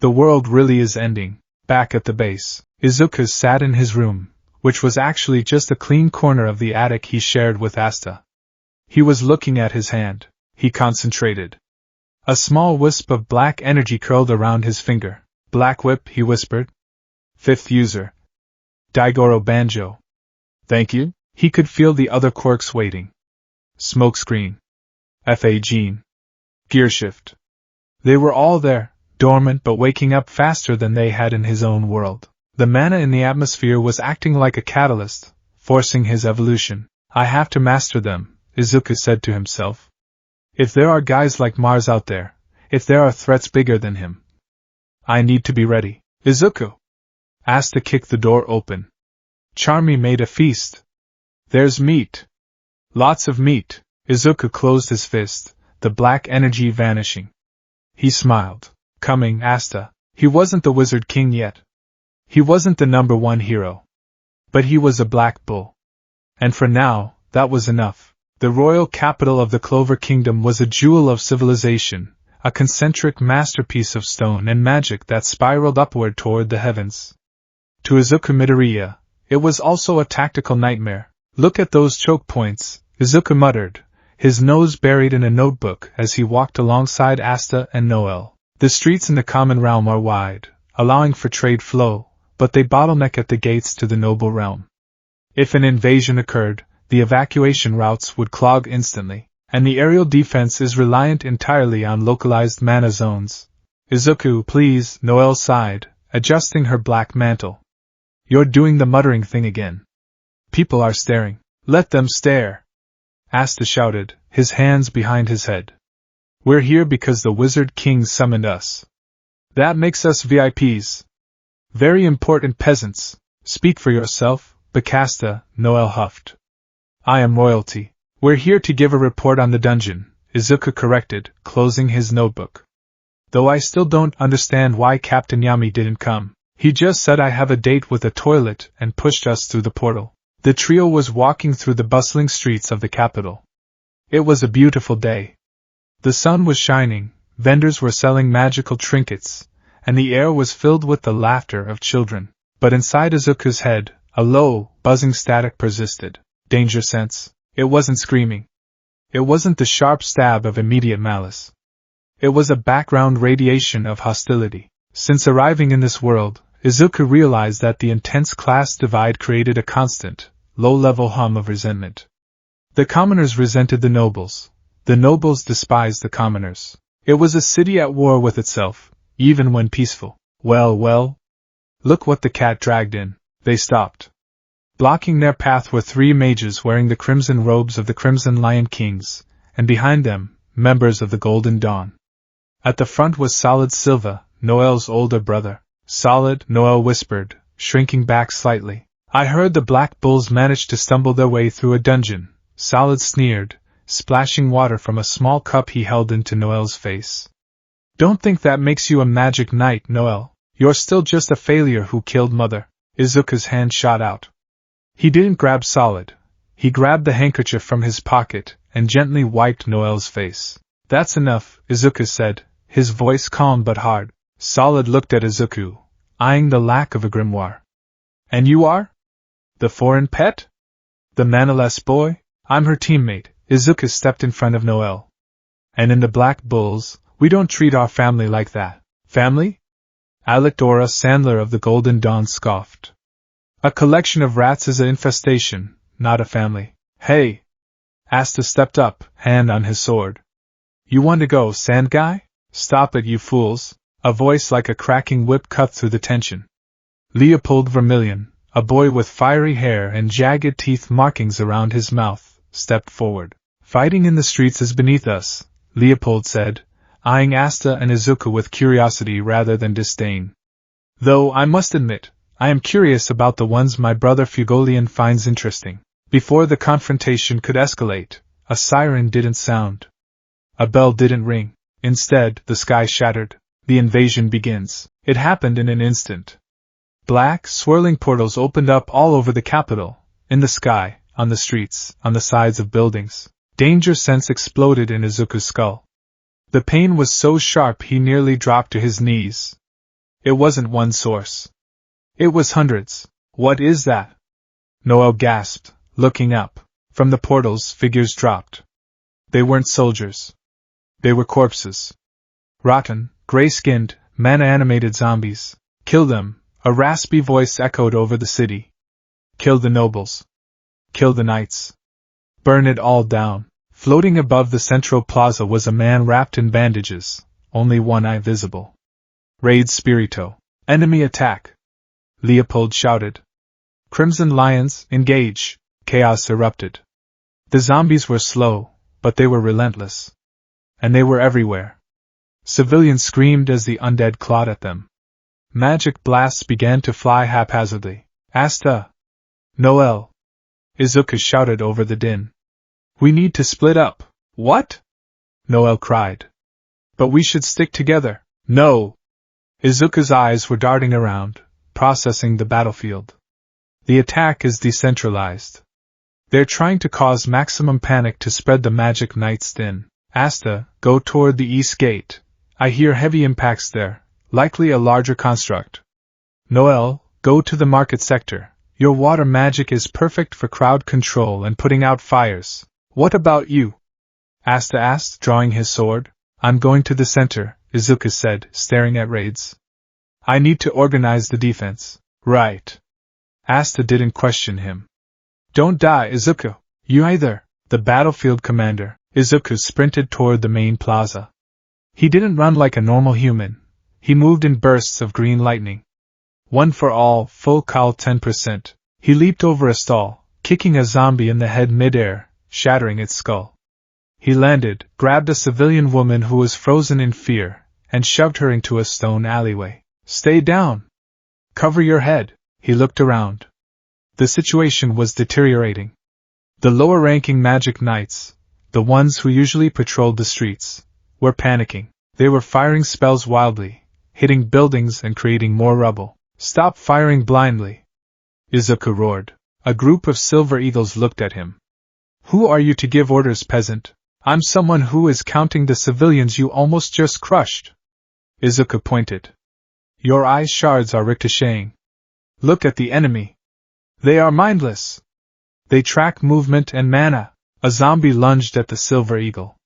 The world really is ending. Back at the base, Izuku sat in his room, which was actually just a clean corner of the attic he shared with Asta. He was looking at his hand. He concentrated. A small wisp of black energy curled around his finger. Black whip, he whispered. Fifth user. Daigoro Banjo. Thank you. He could feel the other quirks waiting. Smoke screen. F.A. Gene. Gear shift. They were all there, dormant but waking up faster than they had in his own world. The mana in the atmosphere was acting like a catalyst, forcing his evolution. I have to master them, Izuku said to himself. If there are guys like Mars out there, if there are threats bigger than him, I need to be ready. Izuku! Asta kicked the door open. Charmy made a feast. There's meat. Lots of meat. Izuku closed his fist, the black energy vanishing. He smiled. Coming, Asta. He wasn't the Wizard King yet. He wasn't the #1 hero. But he was a Black Bull. And for now, that was enough. The royal capital of the Clover Kingdom was a jewel of civilization, a concentric masterpiece of stone and magic that spiraled upward toward the heavens. To Izuku Midoriya, it was also a tactical nightmare. Look at those choke points, Izuku muttered, his nose buried in a notebook as he walked alongside Asta and Noel. The streets in the common realm are wide, allowing for trade flow, but they bottleneck at the gates to the noble realm. If an invasion occurred, the evacuation routes would clog instantly, and the aerial defense is reliant entirely on localized mana zones. Izuku, please, Noel sighed, adjusting her black mantle. You're doing the muttering thing again. People are staring. Let them stare. Asta shouted, his hands behind his head. We're here because the Wizard King summoned us. That makes us VIPs. Very important peasants. Speak for yourself, Bacasta, Noel huffed. I am royalty. We're here to give a report on the dungeon, Izuku corrected, closing his notebook. Though I still don't understand why Captain Yami didn't come. He just said I have a date with a toilet and pushed us through the portal. The trio was walking through the bustling streets of the capital. It was a beautiful day. The sun was shining, vendors were selling magical trinkets, and the air was filled with the laughter of children. But inside Izuku's head, a low, buzzing static persisted. Danger sense. It wasn't screaming. It wasn't the sharp stab of immediate malice. It was a background radiation of hostility. Since arriving in this world, Izuku realized that the intense class divide created a constant, low-level hum of resentment. The commoners resented the nobles. The nobles despised the commoners. It was a city at war with itself, even when peaceful. Well. Look what the cat dragged in. They stopped. Blocking their path were 3 mages wearing the crimson robes of the Crimson Lion Kings, and behind them, members of the Golden Dawn. At the front was Solid Silva, Noel's older brother. Solid, Noel whispered, shrinking back slightly. I heard the Black Bulls managed to stumble their way through a dungeon. Solid sneered, splashing water from a small cup he held into Noel's face. Don't think that makes you a magic knight, Noel. You're still just a failure who killed Mother. Izuku's hand shot out. He didn't grab Solid. He grabbed the handkerchief from his pocket and gently wiped Noel's face. That's enough, Izuku said, his voice calm but hard. Solid looked at Izuku, eyeing the lack of a grimoire. And you are? The foreign pet? The manaless boy? I'm her teammate. Izuku stepped in front of Noel. And in the Black Bulls, we don't treat our family like that. Family? Alectora Sandler of the Golden Dawn scoffed. A collection of rats is an infestation, not a family. Hey! Asta stepped up, hand on his sword. You want to go, Sand Guy? Stop it, you fools! A voice like a cracking whip cut through the tension. Leopold Vermilion, a boy with fiery hair and jagged teeth markings around his mouth, stepped forward. Fighting in the streets is beneath us, Leopold said, eyeing Asta and Izuku with curiosity rather than disdain. Though, I must admit, I am curious about the ones my brother Fugolian finds interesting. Before the confrontation could escalate, a siren didn't sound. A bell didn't ring. Instead, the sky shattered. The invasion begins. It happened in an instant. Black, swirling portals opened up all over the capital, in the sky, on the streets, on the sides of buildings. Danger sense exploded in Izuku's skull. The pain was so sharp he nearly dropped to his knees. It wasn't one source. It was hundreds. What is that? Noel gasped, looking up. From the portals, figures dropped. They weren't soldiers. They were corpses. Rotten, gray-skinned, mana-animated zombies. Kill them, a raspy voice echoed over the city. Kill the nobles. Kill the knights. Burn it all down. Floating above the central plaza was a man wrapped in bandages, only one eye visible. Raid Spirito. Enemy attack! Leopold shouted. Crimson Lions, engage! Chaos erupted. The zombies were slow, but they were relentless. And they were everywhere. Civilians screamed as the undead clawed at them. Magic blasts began to fly haphazardly. Asta! Noel! Izuku shouted over the din. We need to split up. What? Noel cried. But we should stick together. No! Izuku's eyes were darting around, processing the battlefield. The attack is decentralized. They're trying to cause maximum panic to spread the magic knights thin. Asta, go toward the east gate. I hear heavy impacts there, likely a larger construct. Noel, go to the market sector. Your water magic is perfect for crowd control and putting out fires. What about you? Asta asked, drawing his sword. I'm going to the center, Izuku said, staring at raids. I need to organize the defense. Right. Asta didn't question him. Don't die, Izuku. You either. The battlefield commander, Izuku sprinted toward the main plaza. He didn't run like a normal human. He moved in bursts of green lightning. One for all, full cal 10%. He leaped over a stall, kicking a zombie in the head mid-air, shattering its skull. He landed, grabbed a civilian woman who was frozen in fear, and shoved her into a stone alleyway. Stay down! Cover your head! He looked around. The situation was deteriorating. The lower-ranking magic knights, the ones who usually patrolled the streets, were panicking. They were firing spells wildly, hitting buildings and creating more rubble. Stop firing blindly! Izuku roared. A group of silver eagles looked at him. Who are you to give orders, peasant? I'm someone who is counting the civilians you almost just crushed. Izuku pointed. Your eye shards are ricocheting. Look at the enemy. They are mindless. They track movement and mana. A zombie lunged at the silver eagle.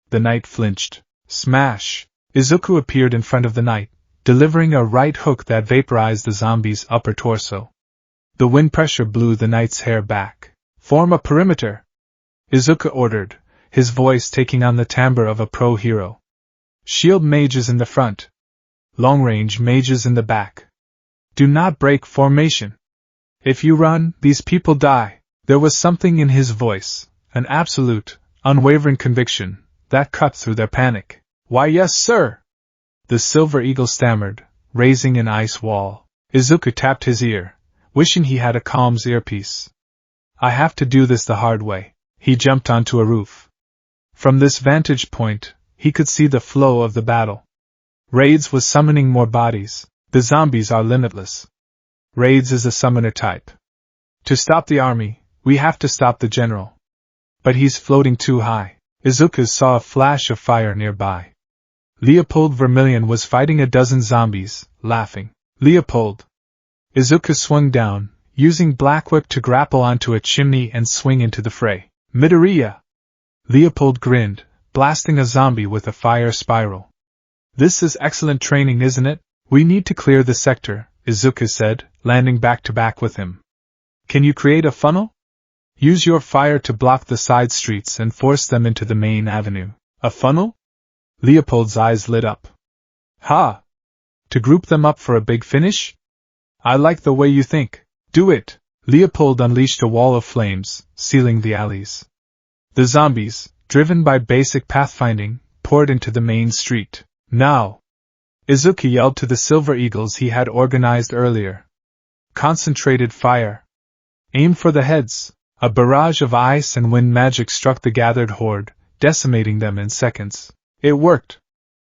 The knight flinched. Smash! Izuku appeared in front of the knight, delivering a right hook that vaporized the zombie's upper torso. The wind pressure blew the knight's hair back. Form a perimeter! Izuku ordered, his voice taking on the timbre of a pro hero. Shield mages in the front. Long-range mages in the back. Do not break formation. If you run, these people die. There was something in his voice, an absolute, unwavering conviction, that cut through their panic. Why, yes, sir! The silver eagle stammered, raising an ice wall. Izuku tapped his ear, wishing he had a comms earpiece. I have to do this the hard way. He jumped onto a roof. From this vantage point, he could see the flow of the battle. Raids was summoning more bodies. The zombies are limitless. Raids is a summoner type. To stop the army, we have to stop the general. But he's floating too high. Izuku saw a flash of fire nearby. Leopold Vermilion was fighting a dozen zombies, laughing. Leopold! Izuku swung down, using Black Whip to grapple onto a chimney and swing into the fray. Midoriya! Leopold grinned, blasting a zombie with a fire spiral. This is excellent training, isn't it? We need to clear the sector, Izuku said, landing back-to-back with him. Can you create a funnel? Use your fire to block the side streets and force them into the main avenue. A funnel? Leopold's eyes lit up. Ha! To group them up for a big finish? I like the way you think. Do it! Leopold unleashed a wall of flames, sealing the alleys. The zombies, driven by basic pathfinding, poured into the main street. Now! Izuku yelled to the Silver Eagles he had organized earlier. Concentrated fire. Aim for the heads. A barrage of ice and wind magic struck the gathered horde, decimating them in seconds. It worked!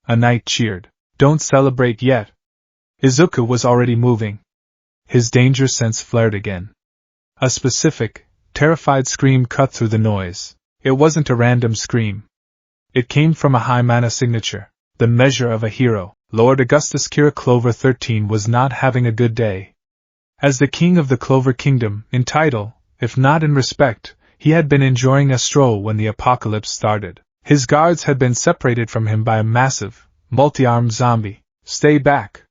A knight cheered. Don't celebrate yet. Izuku was already moving. His danger sense flared again. A specific, terrified scream cut through the noise. It wasn't a random scream. It came from a high mana signature, the measure of a hero. Lord Augustus Kira Clover 13 was not having a good day. As the king of the Clover Kingdom, in title, if not in respect, he had been enjoying a stroll when the apocalypse started. His guards had been separated from him by a massive, multi-armed zombie. Stay back!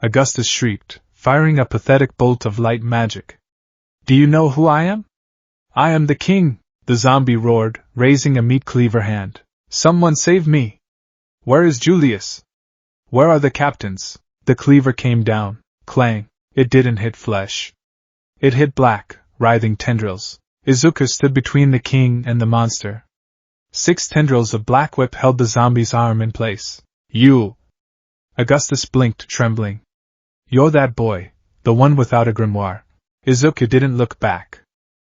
Augustus shrieked, firing a pathetic bolt of light magic. Do you know who I am? I am the king, the zombie roared, raising a meat cleaver hand. Someone save me! Where is Julius? Where are the captains? The cleaver came down, clang. It didn't hit flesh. It hit black, writhing tendrils. Izuku stood between the king and the monster. 6 tendrils of Black Whip held the zombie's arm in place. You! Augustus blinked, trembling. You're that boy, the one without a grimoire. Izuku didn't look back.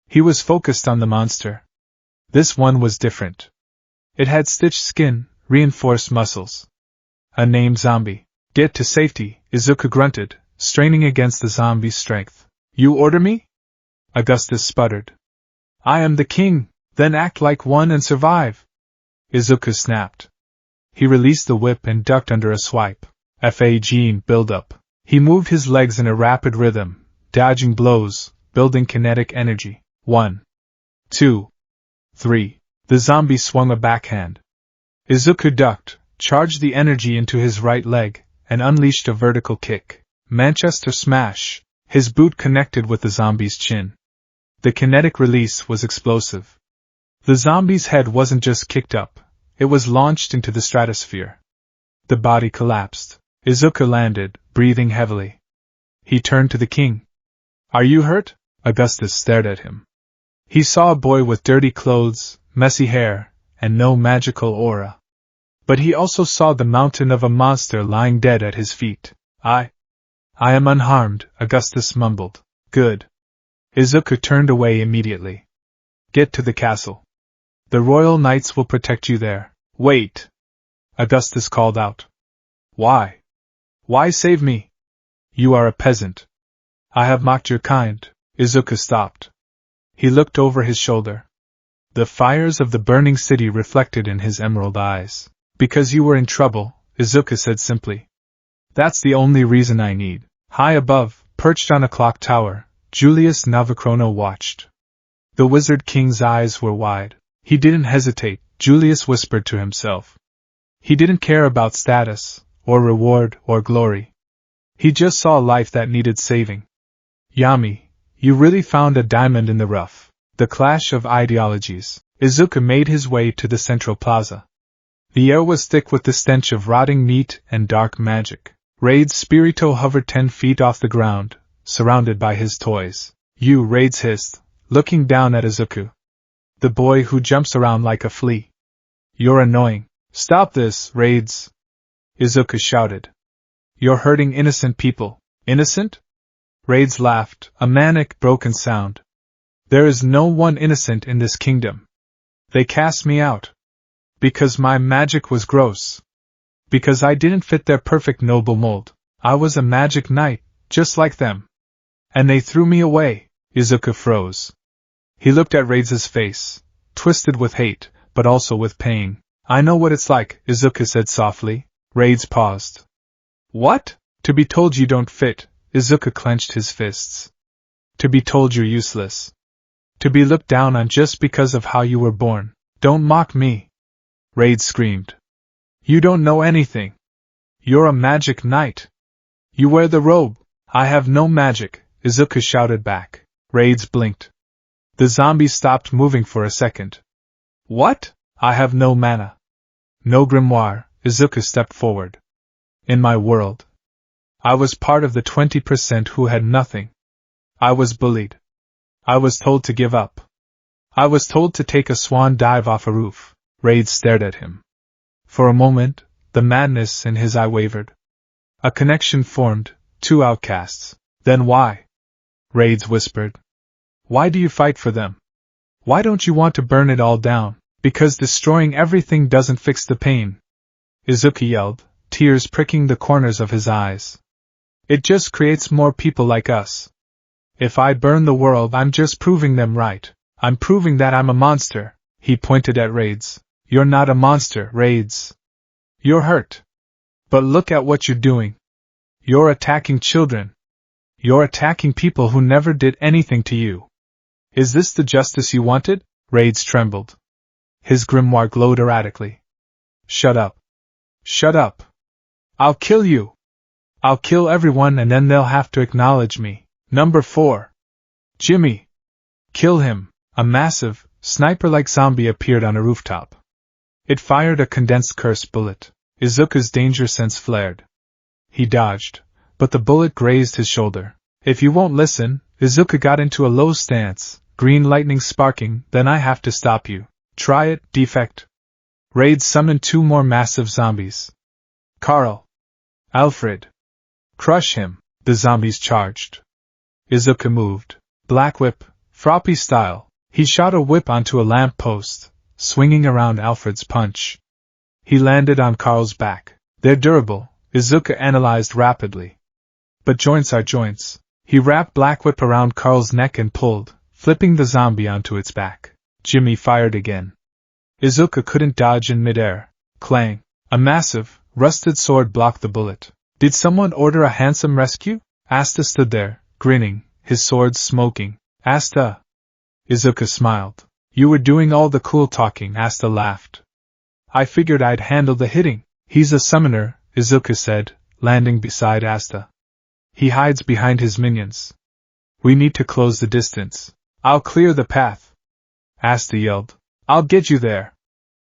He was focused on the monster. This one was different. It had stitched skin, reinforced muscles. A named zombie. Get to safety, Izuku grunted, straining against the zombie's strength. You order me? Augustus sputtered. I am the king, then act like one and survive. Izuku snapped. He released the whip and ducked under a swipe. Gene build-up. He moved his legs in a rapid rhythm, dodging blows, building kinetic energy. 1, 2, 3. The zombie swung a backhand. Izuku ducked, charged the energy into his right leg, and unleashed a vertical kick. Manchester smash. His boot connected with the zombie's chin. The kinetic release was explosive. The zombie's head wasn't just kicked up, it was launched into the stratosphere. The body collapsed. Izuku landed, breathing heavily. He turned to the king. Are you hurt? Augustus stared at him. He saw a boy with dirty clothes, messy hair, and no magical aura. But he also saw the mountain of a monster lying dead at his feet. I am unharmed, Augustus mumbled. Good. Izuku turned away immediately. Get to the castle. The royal knights will protect you there. Wait! Augustus called out. Why? Why save me? You are a peasant. I have mocked your kind. Izuku stopped. He looked over his shoulder. The fires of the burning city reflected in his emerald eyes. Because you were in trouble, Izuku said simply. That's the only reason I need. High above, perched on a clock tower, Julius Navacrono watched. The Wizard King's eyes were wide. He didn't hesitate, Julius whispered to himself. He didn't care about status, or reward, or glory. He just saw a life that needed saving. Yami, you really found a diamond in the rough. The clash of ideologies. Izuku made his way to the central plaza. The air was thick with the stench of rotting meat and dark magic. Raid's Spirito hovered 10 feet off the ground, surrounded by his toys. You, Raids hissed, looking down at Izuku. The boy who jumps around like a flea. You're annoying. Stop this, Raids! Izuku shouted. You're hurting innocent people. Innocent? Raids laughed, a manic, broken sound. There is no one innocent in this kingdom. They cast me out. Because my magic was gross. Because I didn't fit their perfect noble mold. I was a magic knight, just like them. And they threw me away. Izuku froze. He looked at Raids' face, twisted with hate, but also with pain. I know what it's like, Izuku said softly. Raids paused. What? To be told you don't fit, Izuku clenched his fists. To be told you're useless. To be looked down on just because of how you were born. Don't mock me. Raids screamed. You don't know anything. You're a magic knight. You wear the robe. I have no magic, Izuku shouted back. Raids blinked. The zombies stopped moving for a second. What? I have no mana. No grimoire, Izuku stepped forward. In my world. I was part of the 20% who had nothing. I was bullied. I was told to give up. I was told to take a swan dive off a roof. Raids stared at him. For a moment, the madness in his eye wavered. A connection formed, two outcasts. Then why? Raids whispered. Why do you fight for them? Why don't you want to burn it all down? Because destroying everything doesn't fix the pain. Izuku yelled, tears pricking the corners of his eyes. It just creates more people like us. If I burn the world, I'm just proving them right. I'm proving that I'm a monster. He pointed at Raids. You're not a monster, Raids. You're hurt. But look at what you're doing. You're attacking children. You're attacking people who never did anything to you. Is this the justice you wanted? Raids trembled. His grimoire glowed erratically. Shut up. Shut up. I'll kill you. I'll kill everyone and then they'll have to acknowledge me. Number 4. Jimmy. Kill him. A massive, sniper-like zombie appeared on a rooftop. It fired a condensed curse bullet. Izuku's danger sense flared. He dodged, but the bullet grazed his shoulder. If you won't listen, Izuku got into a low stance, green lightning sparking, then I have to stop you. Try it, defect. Raid summoned 2 more massive zombies. Carl. Alfred. Crush him, the zombies charged. Izuku moved. Black whip, Froppy style. He shot a whip onto a lamp post, swinging around Alfred's punch. He landed on Carl's back. They're durable, Izuku analyzed rapidly. But joints are joints. He wrapped Black Whip around Carl's neck and pulled, flipping the zombie onto its back. Jimmy fired again. Izuku couldn't dodge in midair. Clang. A massive, rusted sword blocked the bullet. Did someone order a handsome rescue? Asta stood there, grinning, his sword smoking. Asta. Izuku smiled. You were doing all the cool talking, Asta laughed. I figured I'd handle the hitting. He's a summoner, Izuku said, landing beside Asta. He hides behind his minions. We need to close the distance. I'll clear the path. Asta yelled. I'll get you there.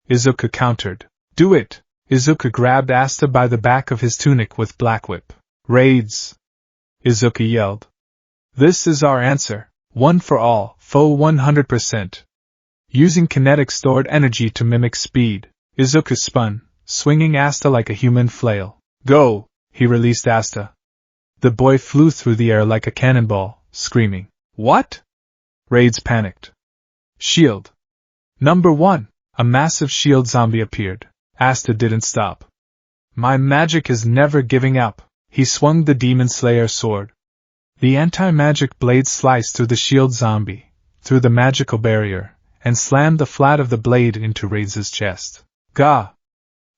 Izuku countered. Do it. Izuku grabbed Asta by the back of his tunic with Black Whip. Raids. Izuku yelled. This is our answer. One for all, foe 100%. Using kinetic stored energy to mimic speed, Izuku spun, swinging Asta like a human flail. Go! He released Asta. The boy flew through the air like a cannonball, screaming. What? Raids panicked. Shield. Number 1. A massive shield zombie appeared. Asta didn't stop. My magic is never giving up. He swung the Demon Slayer sword. The anti-magic blade sliced through the shield zombie, through the magical barrier, and slammed the flat of the blade into Raids' chest. Gah!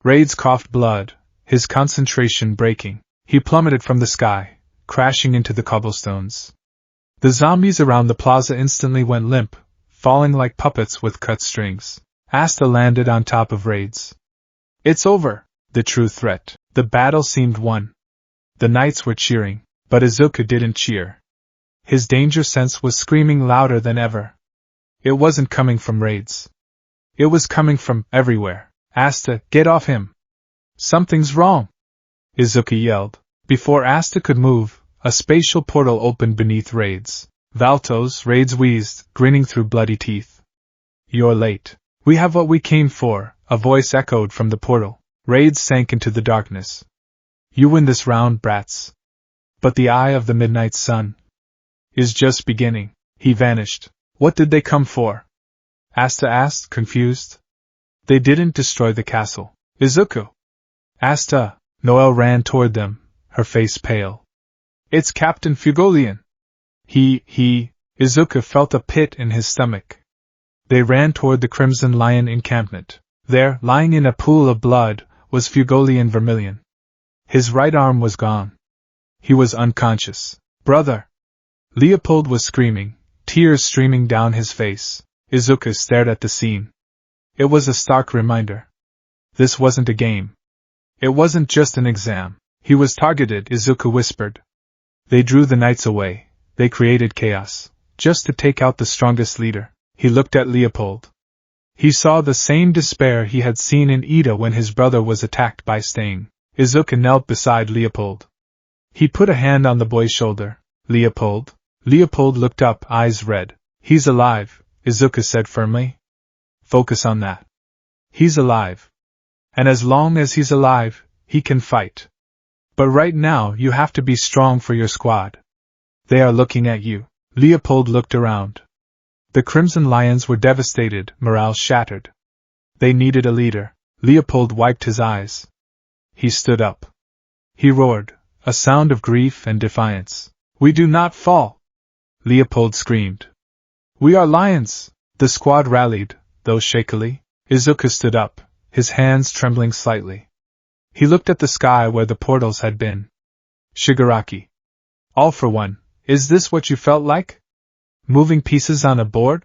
Raids coughed blood, his concentration breaking. He plummeted from the sky, crashing into the cobblestones. The zombies around the plaza instantly went limp, falling like puppets with cut strings. Asta landed on top of Raids. It's over, the true threat. The battle seemed won. The knights were cheering, but Izuku didn't cheer. His danger sense was screaming louder than ever. It wasn't coming from Raids. It was coming from everywhere. Asta, get off him! Something's wrong! Izuku yelled. Before Asta could move, a spatial portal opened beneath Raids. Valtos, Raids wheezed, grinning through bloody teeth. You're late. We have what we came for, a voice echoed from the portal. Raids sank into the darkness. You win this round, brats. But the eye of the midnight sun is just beginning. He vanished. What did they come for? Asta asked, confused. They didn't destroy the castle. Izuku. Asta. Noelle ran toward them, her face pale. It's Captain Fugolian. Izuku felt a pit in his stomach. They ran toward the Crimson Lion encampment. There, lying in a pool of blood, was Fugolian Vermilion. His right arm was gone. He was unconscious. Brother! Leopold was screaming, tears streaming down his face. Izuku stared at the scene. It was a stark reminder. This wasn't a game. It wasn't just an exam. He was targeted, Izuku whispered. They drew the knights away. They created chaos, just to take out the strongest leader. He looked at Leopold. He saw the same despair he had seen in Ida when his brother was attacked by Stain. Izuku knelt beside Leopold. He put a hand on the boy's shoulder. Leopold? Leopold looked up, eyes red. He's alive, Izuku said firmly. Focus on that. He's alive. And as long as he's alive, he can fight. But right now you have to be strong for your squad. They are looking at you. Leopold looked around. The Crimson Lions were devastated, morale shattered. They needed a leader. Leopold wiped his eyes. He stood up. He roared, a sound of grief and defiance. We do not fall! Leopold screamed. We are lions! The squad rallied, though shakily. Izuku stood up, his hands trembling slightly. He looked at the sky where the portals had been. Shigaraki. All for one, is this what you felt like? Moving pieces on a board?